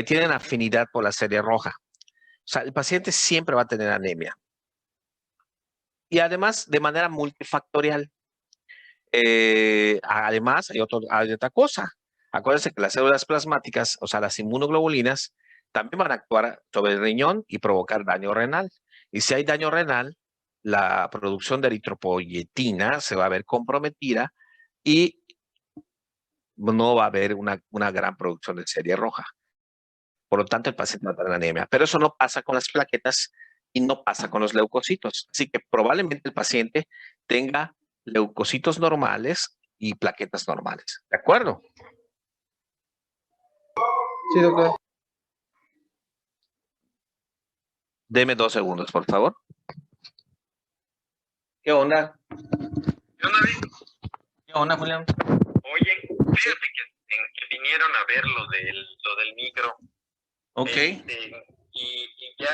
tienen afinidad por la serie roja. O sea, el paciente siempre va a tener anemia. Y además, de manera multifactorial. Además, hay otra cosa. Acuérdense que las células plasmáticas, o sea, las inmunoglobulinas, también van a actuar sobre el riñón y provocar daño renal. Y si hay daño renal, la producción de eritropoyetina se va a ver comprometida y no va a haber una gran producción de serie roja. Por lo tanto, el paciente va a tener anemia. Pero eso no pasa con las plaquetas y no pasa con los leucocitos. Así que probablemente el paciente tenga leucocitos normales y plaquetas normales. ¿De acuerdo? Sí, doctor. Deme 2 segundos, por favor. ¿Qué onda? ¿Qué onda, Vic? ¿Qué onda, Julián? Oye, fíjate que vinieron a ver lo del micro. Ok. Y ya,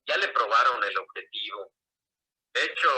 ya le probaron el objetivo. De hecho,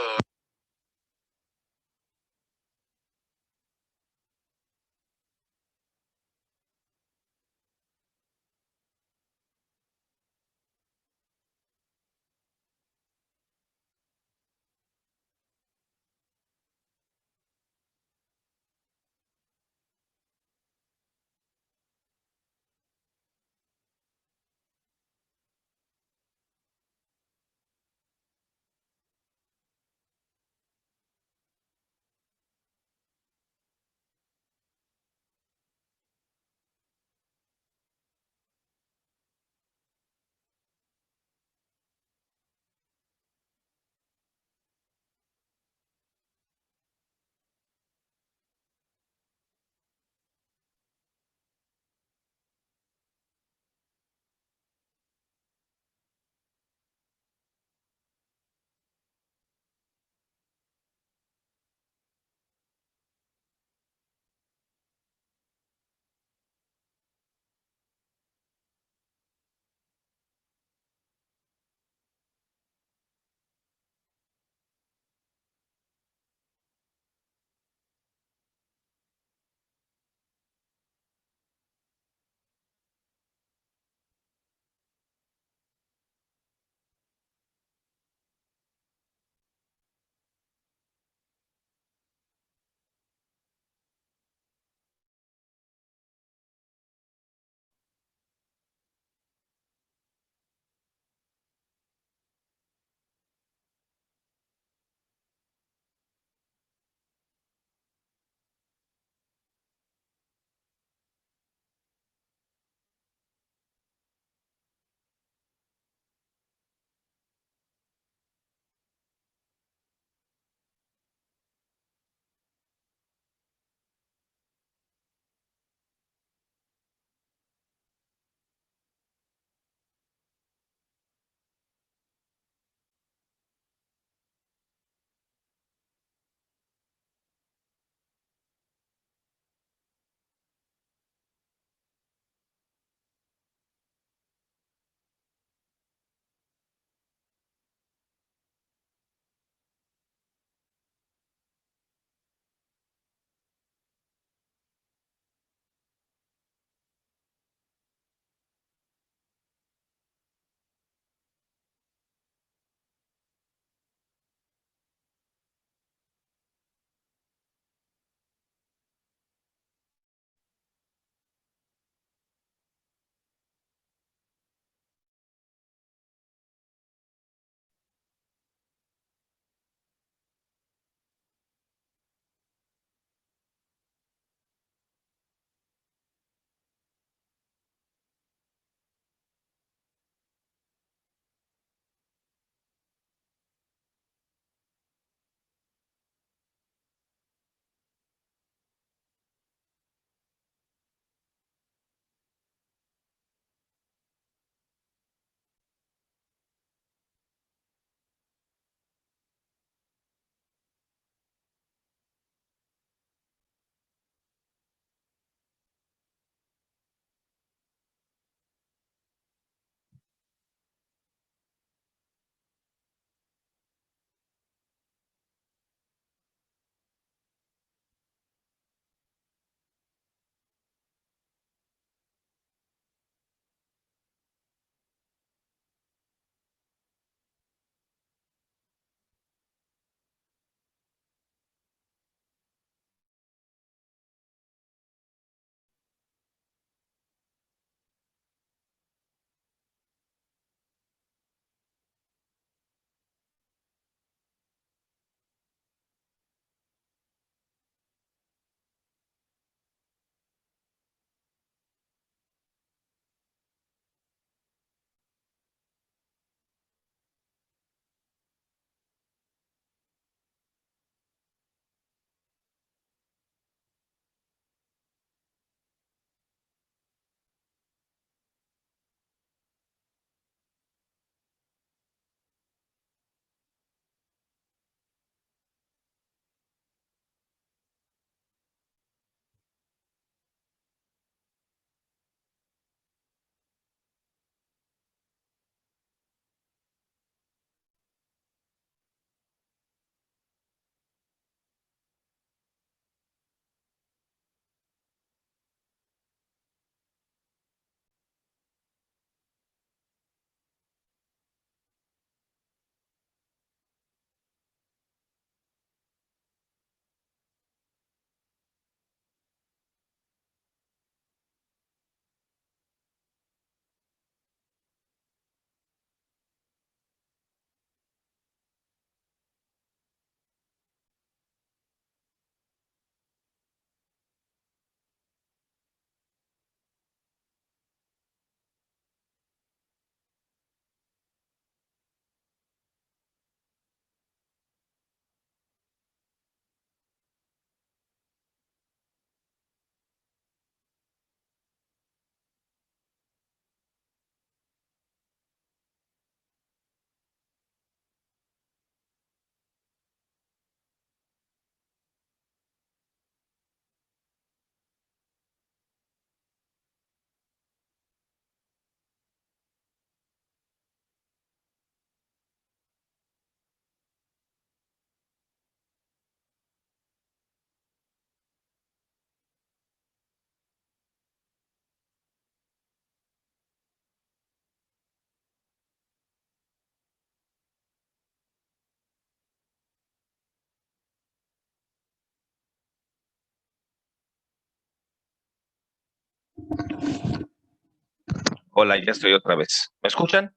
Hola, ya estoy otra vez. ¿Me escuchan?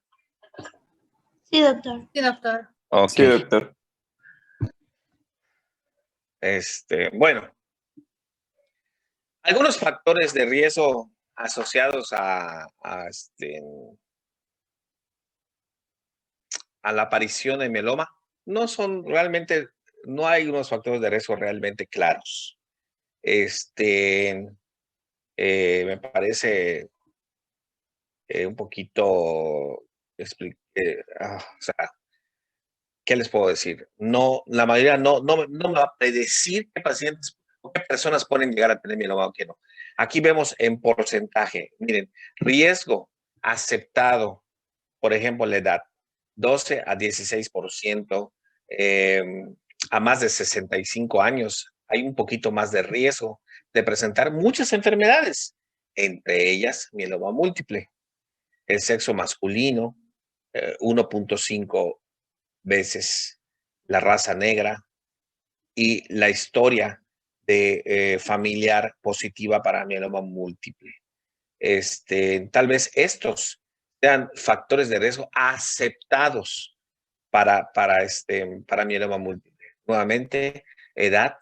Sí, doctor. Sí, doctor. Ok. Sí, doctor. Bueno, algunos factores de riesgo asociados a la aparición de mieloma no son realmente, no hay unos factores de riesgo realmente claros. Me parece un poquito, o sea, ¿qué les puedo decir? No, la mayoría no me va a predecir qué pacientes o qué personas pueden llegar a tener mieloma o qué no. Aquí vemos en porcentaje, miren, riesgo aceptado, por ejemplo, la edad, 12 a 16%, a más de 65 años, hay un poquito más de riesgo de presentar muchas enfermedades, entre ellas mieloma múltiple. El sexo masculino, 1.5 veces la raza negra y la historia de familiar positiva para mieloma múltiple. Tal vez estos sean factores de riesgo aceptados para mieloma múltiple. Nuevamente, edad,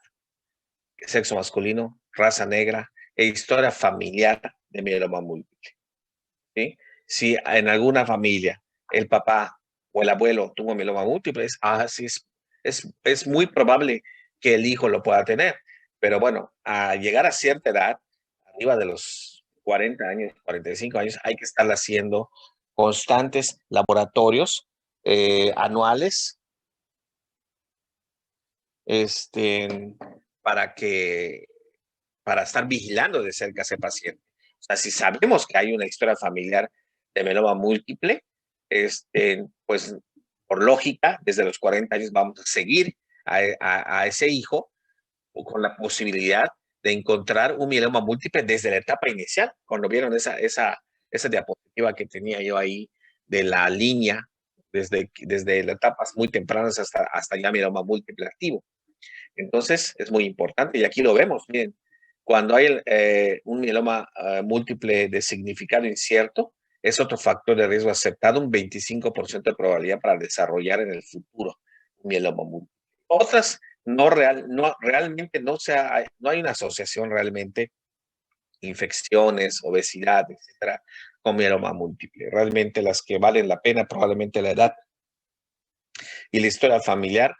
sexo masculino, raza negra e historia familiar de mieloma múltiple. ¿Sí? Si en alguna familia el papá o el abuelo tuvo mieloma múltiple, es muy probable que el hijo lo pueda tener. Pero bueno, a llegar a cierta edad, arriba de los 40 años, 45 años, hay que estar haciendo constantes laboratorios anuales para estar vigilando de cerca a ese paciente. O sea, si sabemos que hay una historia familiar de mieloma múltiple, pues por lógica, desde los 40 años vamos a seguir a ese hijo con la posibilidad de encontrar un mieloma múltiple desde la etapa inicial. Cuando vieron esa diapositiva que tenía yo ahí de la línea, desde las etapas muy tempranas hasta ya mieloma múltiple activo. Entonces, es muy importante y aquí lo vemos, miren, cuando hay un mieloma múltiple de significado incierto, es otro factor de riesgo aceptado, un 25% de probabilidad para desarrollar en el futuro un mieloma múltiple. Otras realmente no hay una asociación realmente, infecciones, obesidad, etcétera, con mieloma múltiple. Realmente las que valen la pena, probablemente la edad y la historia familiar,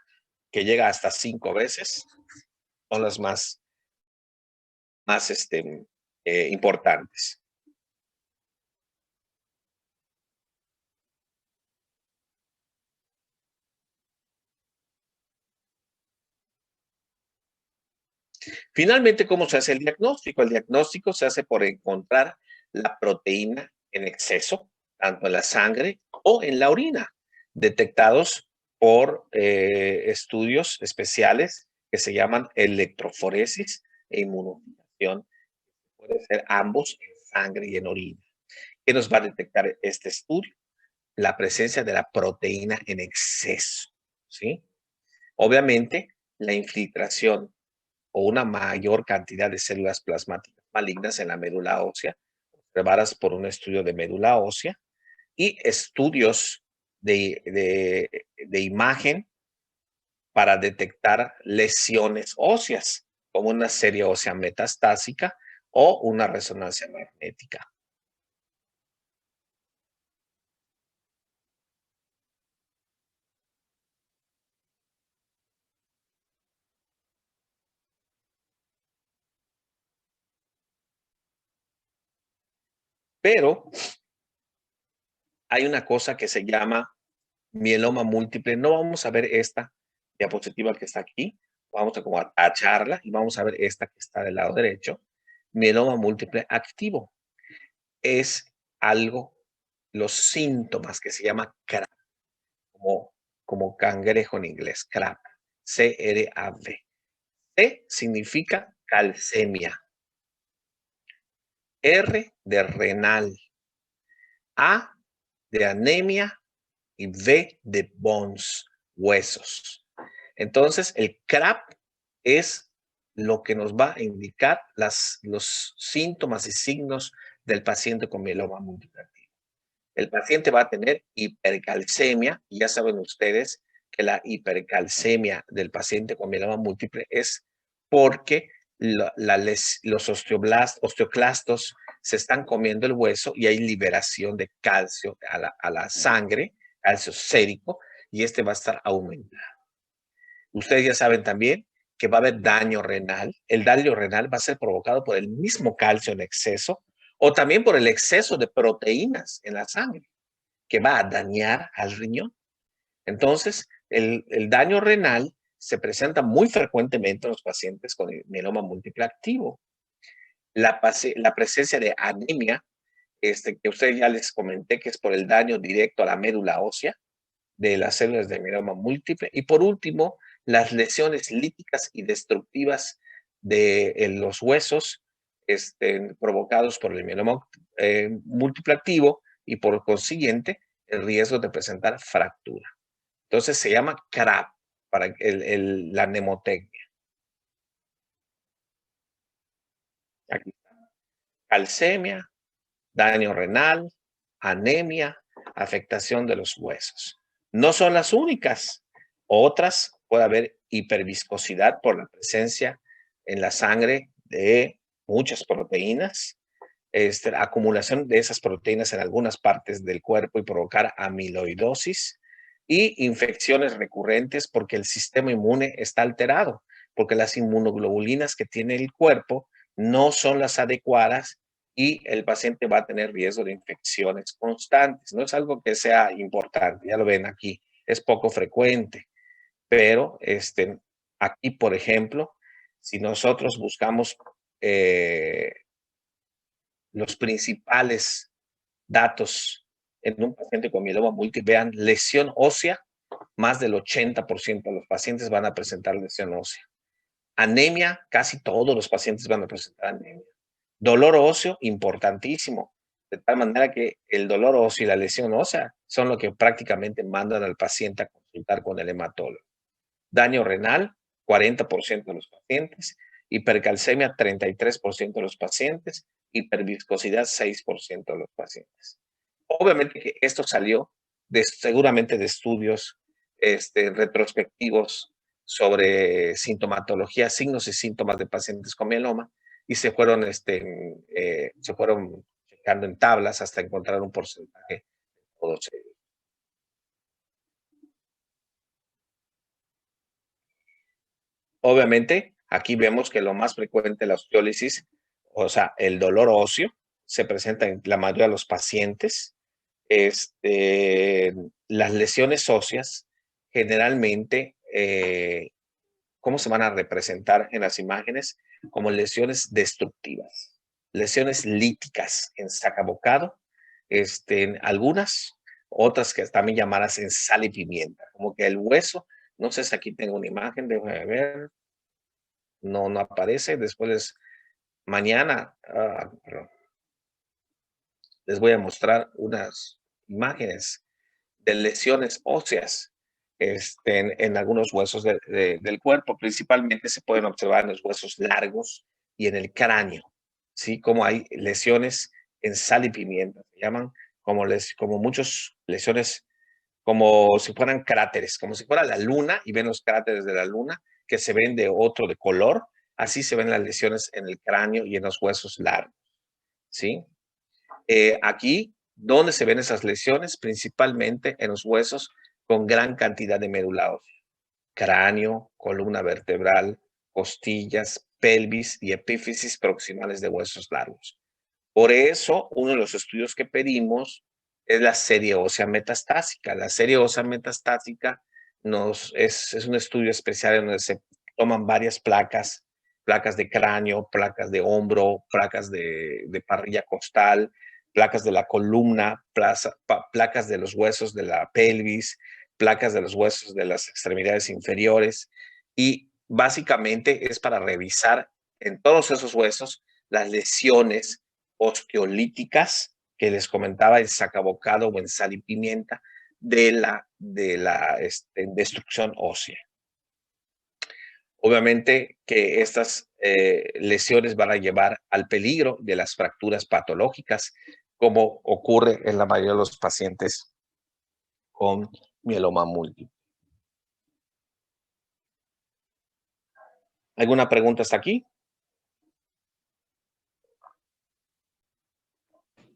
que llega hasta 5 veces, son las más importantes. Finalmente, ¿cómo se hace el diagnóstico? El diagnóstico se hace por encontrar la proteína en exceso, tanto en la sangre o en la orina, detectados por estudios especiales que se llaman electroforesis e inmunofijación. Puede ser ambos en sangre y en orina. ¿Qué nos va a detectar este estudio? La presencia de la proteína en exceso, ¿sí? Obviamente, la infiltración o una mayor cantidad de células plasmáticas malignas en la médula ósea, observadas por un estudio de médula ósea y estudios de imagen para detectar lesiones óseas, como una serie ósea metastásica o una resonancia magnética. Pero hay una cosa que se llama mieloma múltiple. No vamos a ver esta diapositiva que está aquí. Vamos a como a tacharla y vamos a ver esta que está del lado derecho. Mieloma múltiple activo. Es algo, los síntomas que se llama CRAB, como cangrejo en inglés, CRAB, C-R-A-B. C significa calcemia. R de renal. A de anemia y V de bones, huesos. Entonces, el CRAB es lo que nos va a indicar los síntomas y signos del paciente con mieloma múltiple activo. El paciente va a tener hipercalcemia, y ya saben ustedes que la hipercalcemia del paciente con mieloma múltiple es porque los osteoclastos se están comiendo el hueso y hay liberación de calcio a la sangre, calcio sérico, y este va a estar aumentado. Ustedes ya saben también que va a haber daño renal. El daño renal va a ser provocado por el mismo calcio en exceso o también por el exceso de proteínas en la sangre, que va a dañar al riñón. Entonces, el daño renal se presenta muy frecuentemente en los pacientes con el mieloma múltiple activo. La presencia de anemia, que ustedes ya les comenté que es por el daño directo a la médula ósea de las células de mieloma múltiple. Y por último, las lesiones líticas y destructivas de los huesos provocados por el mieloma múltiple activo y por consiguiente el riesgo de presentar fractura. Entonces se llama CRAB para la mnemotecnia. Aquí está. Calcemia, daño renal, anemia, afectación de los huesos. No son las únicas. Otras puede haber hiperviscosidad por la presencia en la sangre de muchas proteínas, acumulación de esas proteínas en algunas partes del cuerpo y provocar amiloidosis y infecciones recurrentes porque el sistema inmune está alterado, porque las inmunoglobulinas que tiene el cuerpo no son las adecuadas y el paciente va a tener riesgo de infecciones constantes. No es algo que sea importante, ya lo ven aquí, es poco frecuente, pero aquí, por ejemplo, si nosotros buscamos los principales datos en un paciente con mieloma múltiple, vean, lesión ósea, más del 80% de los pacientes van a presentar lesión ósea. Anemia, casi todos los pacientes van a presentar anemia. Dolor óseo, importantísimo, de tal manera que el dolor óseo y la lesión ósea son lo que prácticamente mandan al paciente a consultar con el hematólogo. Daño renal, 40% de los pacientes. Hipercalcemia, 33% de los pacientes. Hiperviscosidad, 6% de los pacientes. Obviamente que esto salió seguramente de estudios retrospectivos sobre sintomatología, signos y síntomas de pacientes con mieloma, y se fueron checando en tablas hasta encontrar un porcentaje de todos ellos. Obviamente, aquí vemos que lo más frecuente de la osteólisis, o sea, el dolor óseo, se presenta en la mayoría de los pacientes. Las lesiones óseas, generalmente, ¿cómo se van a representar en las imágenes? Como lesiones destructivas, lesiones líticas en sacabocado, algunas, otras que también llamadas en sal y pimienta, como que el hueso, no sé si aquí tengo una imagen, déjame ver, no aparece, después mañana, les voy a mostrar unas imágenes de lesiones óseas en algunos huesos del cuerpo. Principalmente se pueden observar en los huesos largos y en el cráneo, ¿sí? Como hay lesiones en sal y pimienta, se llaman como muchas lesiones, como si fueran cráteres, como si fuera la luna y ven los cráteres de la luna que se ven de color, así se ven las lesiones en el cráneo y en los huesos largos, ¿sí? Aquí, ¿dónde se ven esas lesiones? Principalmente en los huesos con gran cantidad de médula ósea. Cráneo, columna vertebral, costillas, pelvis y epífisis proximales de huesos largos. Por eso, uno de los estudios que pedimos es la serie ósea metastásica. La serie ósea metastásica es un estudio especial en donde se toman varias placas de cráneo, placas de hombro, placas de parrilla costal, placas de la columna, placas de los huesos de la pelvis, placas de los huesos de las extremidades inferiores, y básicamente es para revisar en todos esos huesos las lesiones osteolíticas que les comentaba en sacabocado o en sal y pimienta de la destrucción ósea. Obviamente que estas lesiones van a llevar al peligro de las fracturas patológicas como ocurre en la mayoría de los pacientes con mieloma múltiple. ¿Alguna pregunta hasta aquí?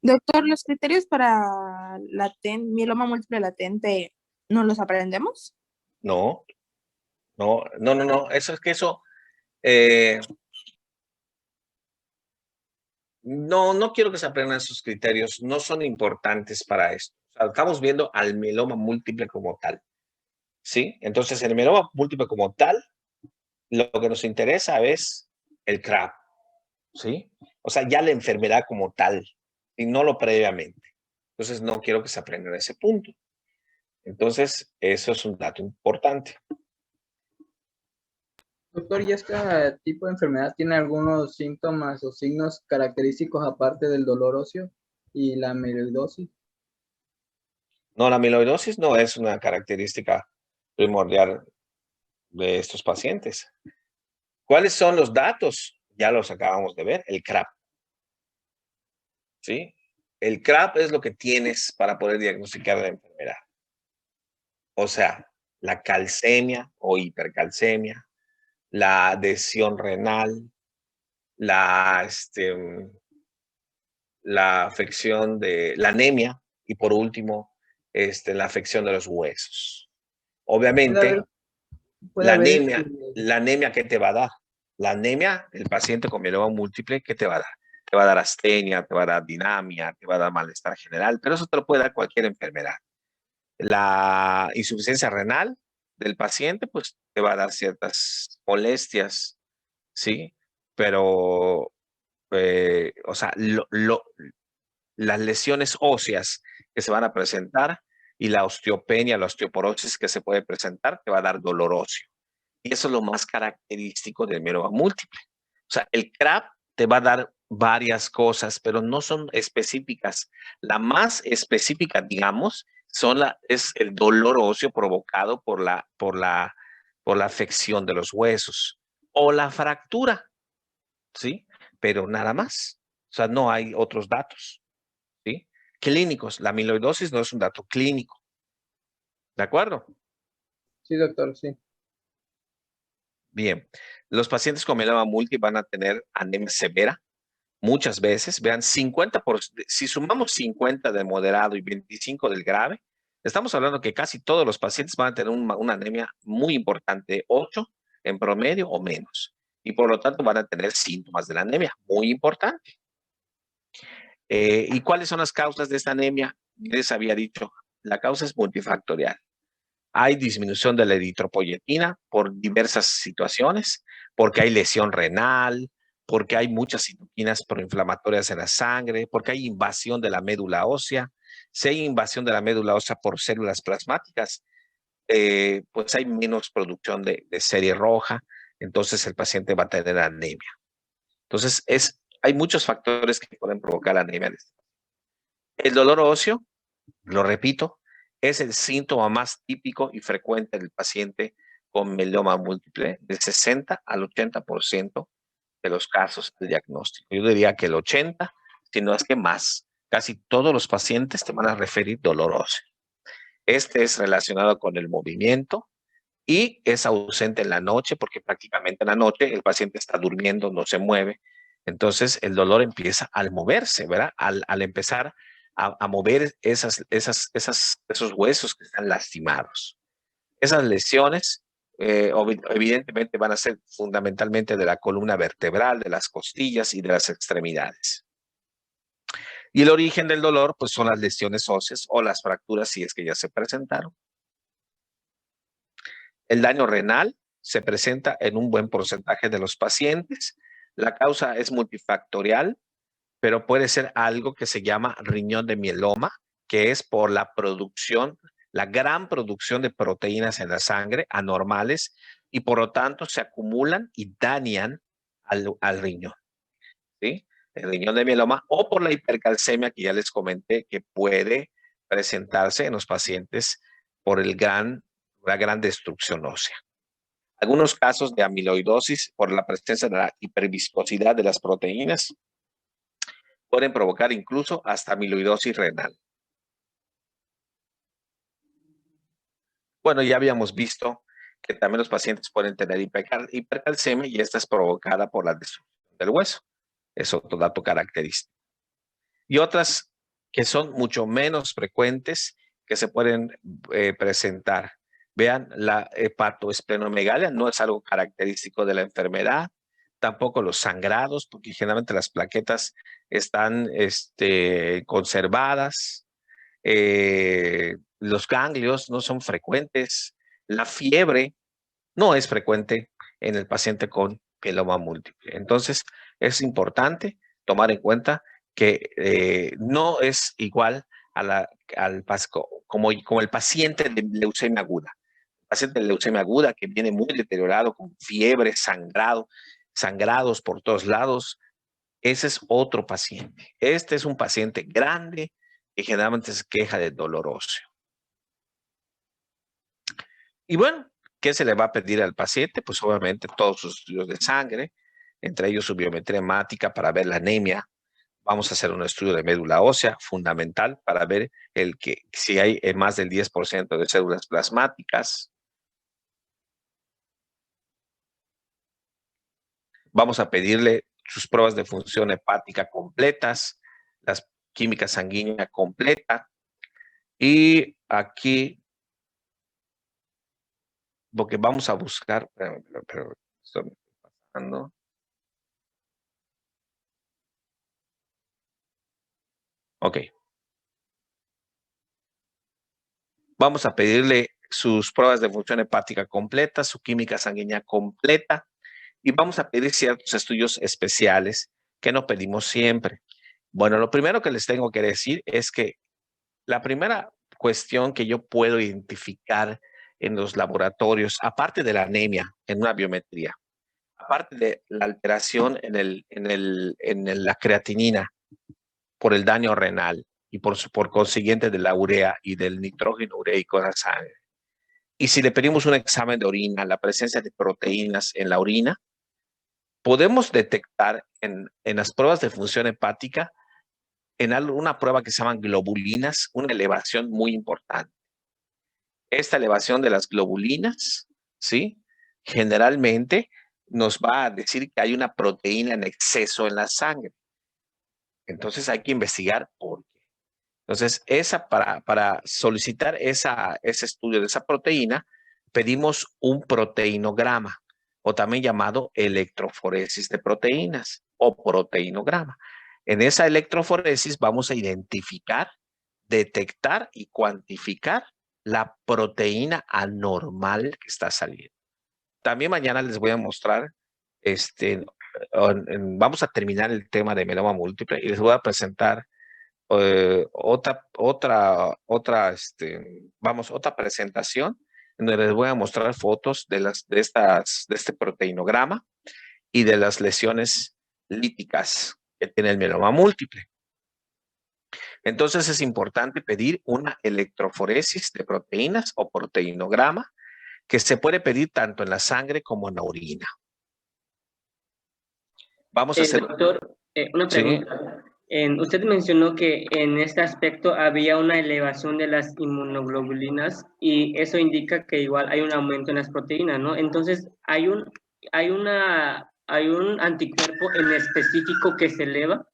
Doctor, ¿los criterios para mieloma múltiple latente no los aprendemos? No. Eso es que eso... no quiero que se aprendan esos criterios. No son importantes para esto. O sea, estamos viendo al mieloma múltiple como tal. ¿Sí? Entonces, el mieloma múltiple como tal, lo que nos interesa es el CRAB. ¿Sí? O sea, ya la enfermedad como tal, y no lo previamente. Entonces, no quiero que se aprendan ese punto. Entonces, eso es un dato importante. Doctor, ¿y este tipo de enfermedad tiene algunos síntomas o signos característicos aparte del dolor óseo y la amiloidosis? No, la amiloidosis no es una característica primordial de estos pacientes. ¿Cuáles son los datos? Ya los acabamos de ver, el CRAB. ¿Sí? El CRAB es lo que tienes para poder diagnosticar la enfermedad. O sea, la calcemia o hipercalcemia, la adhesión renal, la afección de la anemia y por último, la afección de los huesos. Obviamente, Puede haber la anemia, ¿qué te va a dar? La anemia, el paciente con mieloma múltiple, ¿qué te va a dar? Te va a dar astenia, te va a dar dinamia, te va a dar malestar general, pero eso te lo puede dar cualquier enfermedad. La insuficiencia renal del paciente, pues te va a dar ciertas molestias, ¿sí? Pero, o sea, las lesiones óseas que se van a presentar y la osteopenia, la osteoporosis que se puede presentar, te va a dar dolor óseo. Y eso es lo más característico del mieloma múltiple. O sea, el CRAB te va a dar varias cosas, pero no son específicas. La más específica, digamos, es el dolor óseo provocado por la afección de los huesos o la fractura, ¿sí? Pero nada más. O sea, no hay otros datos, ¿sí? Clínicos. La amiloidosis no es un dato clínico. ¿De acuerdo? Sí, doctor, sí. Bien, los pacientes con mieloma múltiple van a tener anemia severa muchas veces. Vean, si sumamos 50 del moderado y 25 del grave, estamos hablando que casi todos los pacientes van a tener una anemia muy importante, 8 en promedio o menos. Y por lo tanto van a tener síntomas de la anemia muy importante. ¿Y cuáles son las causas de esta anemia? Les había dicho, la causa es multifactorial. Hay disminución de la eritropoyetina por diversas situaciones, porque hay lesión renal, porque hay muchas citoquinas proinflamatorias en la sangre, porque hay invasión de la médula ósea. Si hay invasión de la médula ósea por células plasmáticas, pues hay menos producción de serie roja, entonces el paciente va a tener anemia. Entonces, hay muchos factores que pueden provocar anemia. El dolor óseo, lo repito, es el síntoma más típico y frecuente del paciente con mieloma múltiple, del 60 al 80% de los casos de diagnóstico. Yo diría que el 80%, si no es que más. Casi todos los pacientes te van a referir dolor óseo. Este es relacionado con el movimiento y es ausente en la noche porque prácticamente en la noche el paciente está durmiendo, no se mueve. Entonces el dolor empieza al moverse, ¿verdad? Al empezar a mover esos huesos que están lastimados. Esas lesiones evidentemente van a ser fundamentalmente de la columna vertebral, de las costillas y de las extremidades. Y el origen del dolor, pues son las lesiones óseas o las fracturas si es que ya se presentaron. El daño renal se presenta en un buen porcentaje de los pacientes. La causa es multifactorial, pero puede ser algo que se llama riñón de mieloma, que es por la producción, la gran producción de proteínas en la sangre anormales y por lo tanto se acumulan y dañan al riñón, ¿sí? El riñón de mieloma o por la hipercalcemia que ya les comenté que puede presentarse en los pacientes por la gran destrucción ósea. Algunos casos de amiloidosis por la presencia de la hiperviscosidad de las proteínas pueden provocar incluso hasta amiloidosis renal. Bueno, ya habíamos visto que también los pacientes pueden tener hipercalcemia y esta es provocada por la destrucción del hueso. Es otro dato característico. Y otras que son mucho menos frecuentes que se pueden presentar. Vean, la hepatoesplenomegalia no es algo característico de la enfermedad, tampoco los sangrados, porque generalmente las plaquetas están conservadas. Los ganglios no son frecuentes. La fiebre no es frecuente en el paciente con mieloma múltiple. Entonces, es importante tomar en cuenta que no es igual como el paciente de leucemia aguda. El paciente de leucemia aguda que viene muy deteriorado, con fiebre, sangrados por todos lados, ese es otro paciente. Este es un paciente grande que generalmente se queja de dolor óseo. Y bueno, ¿qué se le va a pedir al paciente? Pues obviamente todos sus estudios de sangre, entre ellos su biometría hemática para ver la anemia. Vamos a hacer un estudio de médula ósea fundamental para ver si hay más del 10% de células plasmáticas. Vamos a pedirle sus pruebas de función hepática completas, las química sanguínea completa. Y aquí, porque vamos a buscar, pero esto me está pasando. Ok. Vamos a pedirle sus pruebas de función hepática completa, su química sanguínea completa, y vamos a pedir ciertos estudios especiales que no pedimos siempre. Bueno, lo primero que les tengo que decir es que la primera cuestión que yo puedo identificar en los laboratorios, aparte de la anemia en una biometría, aparte de la alteración en la creatinina por el daño renal y por consiguiente de la urea y del nitrógeno ureico en la sangre, y si le pedimos un examen de orina, la presencia de proteínas en la orina, podemos detectar en las pruebas de función hepática, en una prueba que se llaman globulinas, una elevación muy importante. Esta elevación de las globulinas, ¿sí? Generalmente nos va a decir que hay una proteína en exceso en la sangre. Entonces hay que investigar por qué. Entonces, para solicitar ese estudio de esa proteína, pedimos un proteinograma, o también llamado electroforesis de proteínas o proteinograma. En esa electroforesis vamos a identificar, detectar y cuantificar la proteína anormal que está saliendo. También mañana les voy a mostrar, vamos a terminar el tema de mieloma múltiple y les voy a presentar otra presentación en donde les voy a mostrar fotos de este proteinograma y de las lesiones líticas que tiene el mieloma múltiple. Entonces es importante pedir una electroforesis de proteínas o proteinograma que se puede pedir tanto en la sangre como en la orina. Vamos a hacer... Doctor, una pregunta. Usted mencionó que en este aspecto había una elevación de las inmunoglobulinas y eso indica que igual hay un aumento en las proteínas, ¿no? Entonces, ¿hay un anticuerpo en específico que se eleva?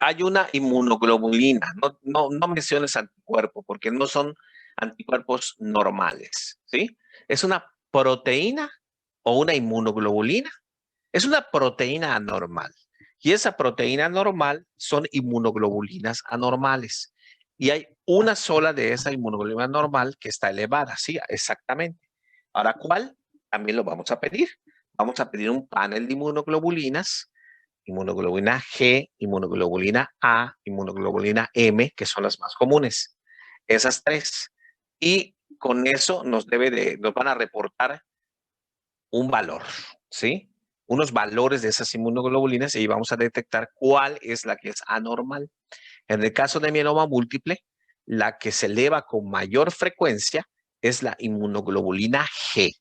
Hay una inmunoglobulina, no menciones anticuerpo porque no son anticuerpos normales, ¿sí? Es una proteína o una inmunoglobulina, es una proteína anormal. Y esa proteína anormal son inmunoglobulinas anormales. Y hay una sola de esa inmunoglobulina normal que está elevada, sí, exactamente. Ahora, ¿cuál? También lo vamos a pedir. Vamos a pedir un panel de inmunoglobulinas, inmunoglobulina G, inmunoglobulina A, inmunoglobulina M, que son las más comunes. Esas tres. Y con eso nos van a reportar un valor, ¿sí? Unos valores de esas inmunoglobulinas y vamos a detectar cuál es la que es anormal. En el caso de mieloma múltiple, la que se eleva con mayor frecuencia es la inmunoglobulina G.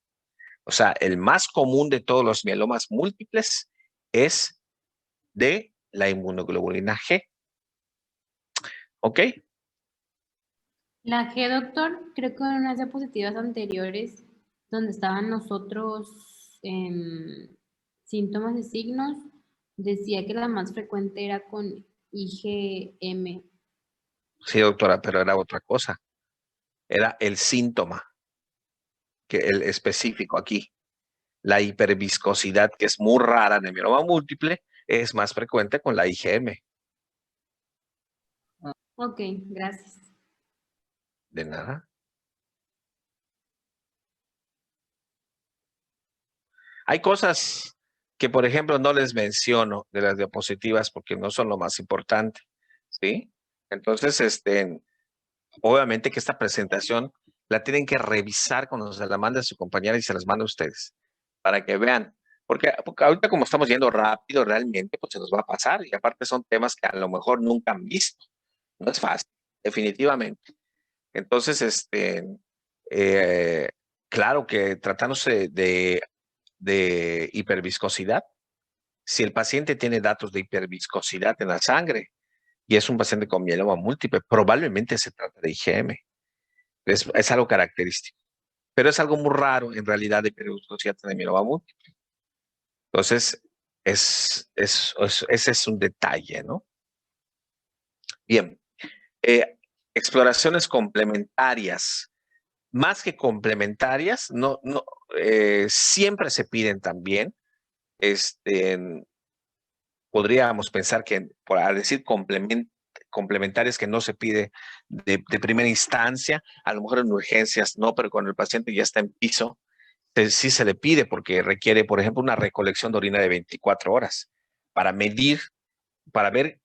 O sea, el más común de todos los mielomas múltiples es de la inmunoglobulina G. ¿Ok? La G, doctor, creo que en unas diapositivas anteriores, donde estaban nosotros síntomas y signos, decía que la más frecuente era con IgM. Sí, doctora, pero era otra cosa. Era el síntoma, que el específico aquí. La hiperviscosidad, que es muy rara en el mieloma múltiple, es más frecuente con la IgM. Ok, gracias. De nada. Hay cosas que, por ejemplo, no les menciono de las diapositivas porque no son lo más importante, ¿sí? Entonces, obviamente que esta presentación la tienen que revisar cuando se la mande a su compañera y se las manda a ustedes, para que vean. Porque ahorita como estamos yendo rápido, realmente, pues se nos va a pasar. Y aparte son temas que a lo mejor nunca han visto. No es fácil, definitivamente. Entonces, claro que tratándose de hiperviscosidad, si el paciente tiene datos de hiperviscosidad en la sangre y es un paciente con mieloma múltiple, probablemente se trata de IgM. Es algo característico, pero es algo muy raro en realidad de hiperviscosidad en el mieloma múltiple. Entonces, ese es un detalle, ¿no? Bien, exploraciones complementarias. Más que complementarias, siempre se piden también. Podríamos pensar que, por decir complementarias que no se pide de primera instancia, a lo mejor en urgencias no, pero cuando el paciente ya está en piso, sí se le pide porque requiere, por ejemplo, una recolección de orina de 24 horas para medir, para ver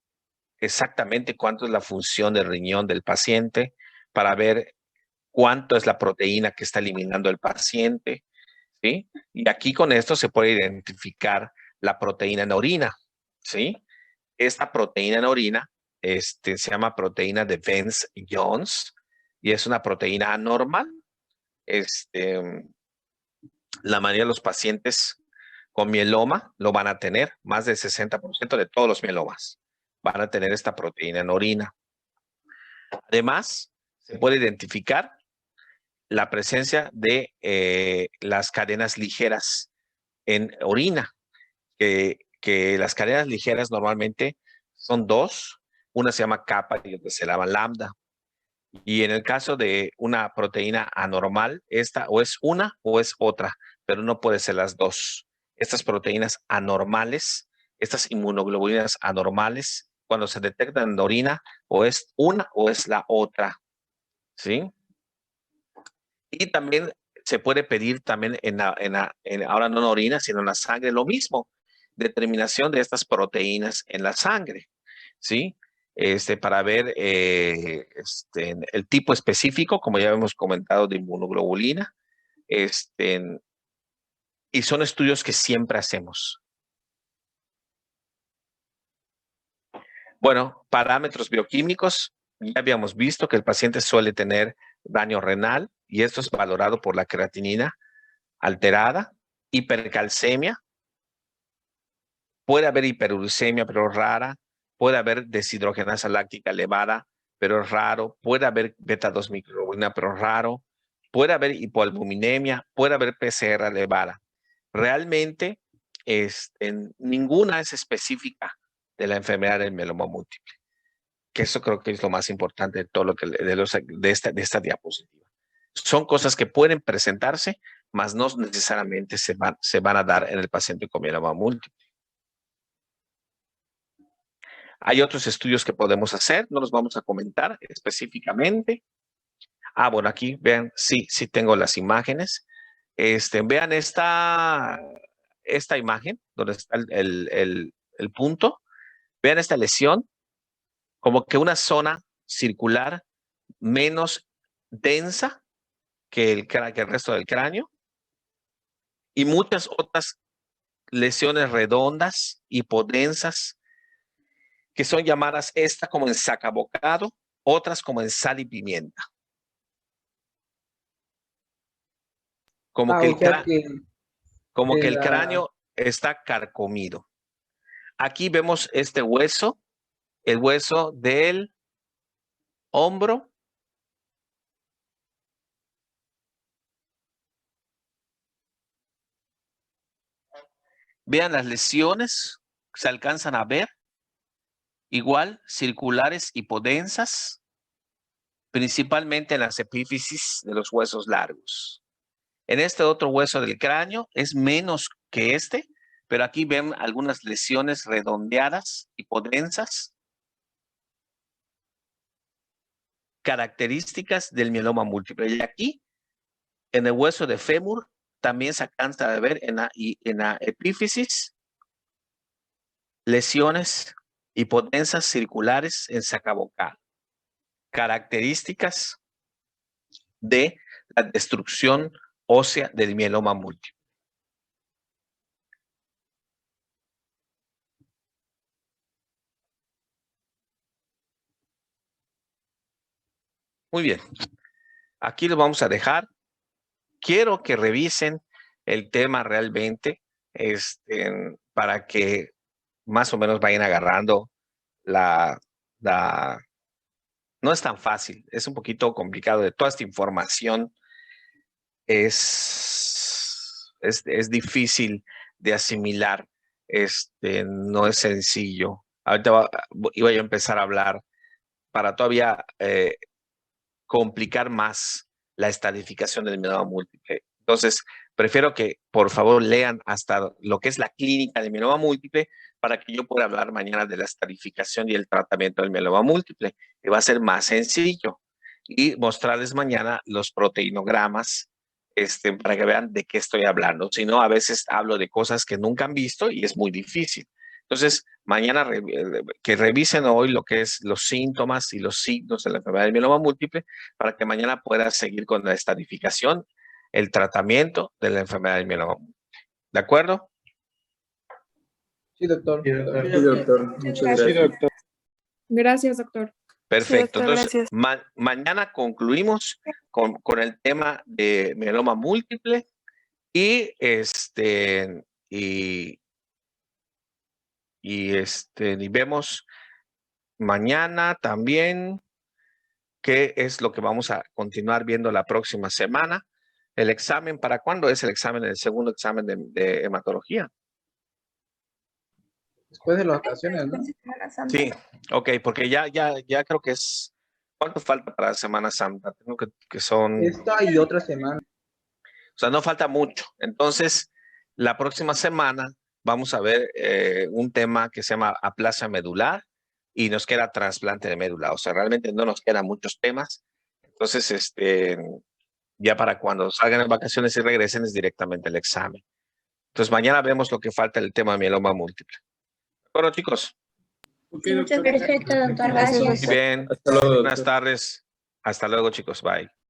exactamente cuánto es la función del riñón del paciente, para ver cuánto es la proteína que está eliminando el paciente, ¿sí? Y aquí con esto se puede identificar la proteína en orina, ¿sí? Esta proteína en orina se llama proteína de Vance-Jones y es una proteína anormal. La mayoría de los pacientes con mieloma lo van a tener, más del 60% de todos los mielomas van a tener esta proteína en orina. Además, se puede identificar la presencia de las cadenas ligeras en orina, que las cadenas ligeras normalmente son dos, una se llama kappa y otra se llama lambda. Y en el caso de una proteína anormal, esta o es una o es otra, pero no puede ser las dos. Estas proteínas anormales, estas inmunoglobulinas anormales, cuando se detectan en la orina, o es una o es la otra, ¿sí? Y también se puede pedir también ahora no en orina, sino en la sangre, lo mismo, determinación de estas proteínas en la sangre, ¿sí? Para ver el tipo específico, como ya hemos comentado, de inmunoglobulina, y son estudios que siempre hacemos. Bueno, parámetros bioquímicos, ya habíamos visto que el paciente suele tener daño renal y esto es valorado por la creatinina alterada, hipercalcemia, puede haber hiperuricemia, pero rara, puede haber deshidrogenasa láctica elevada, pero es raro, puede haber beta-2 microglobulina, pero raro, puede haber hipoalbuminemia, puede haber PCR elevada. Realmente, ninguna es específica de la enfermedad del mieloma múltiple, que eso creo que es lo más importante de todo lo que de esta diapositiva. Son cosas que pueden presentarse, mas no necesariamente se van a dar en el paciente con mieloma múltiple. Hay otros estudios que podemos hacer, no los vamos a comentar específicamente. Bueno, aquí vean, sí tengo las imágenes. Vean esta imagen, donde está el punto. Vean esta lesión, como que una zona circular menos densa que el resto del cráneo y muchas otras lesiones redondas, hipodensas, que son llamadas esta como en sacabocado, otras como en sal y pimienta. Como que el cráneo está carcomido. aquí vemos este hueso, el hueso del hombro. Vean las lesiones, se alcanzan a ver. Igual, circulares hipodensas, principalmente en las epífisis de los huesos largos. En este otro hueso del cráneo es menos que este, pero aquí ven algunas lesiones redondeadas, hipodensas, características del mieloma múltiple. Y aquí, en el hueso de fémur, también se alcanza a ver en la epífisis lesiones hipodensas circulares en sacabocal. Características de la destrucción ósea del mieloma múltiple. Muy bien. Aquí lo vamos a dejar. Quiero que revisen el tema realmente para que más o menos vayan agarrando no es tan fácil, es un poquito complicado. De toda esta información es difícil de asimilar, no es sencillo. Ahorita iba yo a empezar a hablar para todavía complicar más la estadificación del mieloma múltiple. Entonces, prefiero que por favor lean hasta lo que es la clínica del mieloma múltiple para que yo pueda hablar mañana de la estadificación y el tratamiento del mieloma múltiple, que va a ser más sencillo, y mostrarles mañana los proteinogramas para que vean de qué estoy hablando. Si no, a veces hablo de cosas que nunca han visto y es muy difícil. Entonces, mañana que revisen hoy lo que es los síntomas y los signos de la enfermedad del mieloma múltiple para que mañana pueda seguir con la estadificación, el tratamiento de la enfermedad del mieloma múltiple. ¿De acuerdo? Sí, doctor. Sí, doctor. Muchas gracias. Gracias, doctor. Perfecto. Sí, doctor, entonces, mañana concluimos con el tema de mieloma múltiple y y vemos mañana también qué es lo que vamos a continuar viendo la próxima semana. El examen, ¿para cuándo es el examen, el segundo examen de hematología? Después de las vacaciones, ¿no? Sí, ok, porque ya creo que es... ¿Cuánto falta para Semana Santa? Tengo que son... Esta y otra semana. O sea, no falta mucho. Entonces, la próxima semana vamos a ver un tema que se llama aplasia medular y nos queda trasplante de médula. O sea, realmente no nos quedan muchos temas. Entonces, ya para cuando salgan en vacaciones y regresen es directamente el examen. Entonces, mañana vemos lo que falta del tema de mieloma múltiple. ¿De acuerdo, chicos? Okay, Perfecto, doctor. Gracias. Muy bien. Hasta luego, doctor. Buenas tardes. Hasta luego, chicos. Bye.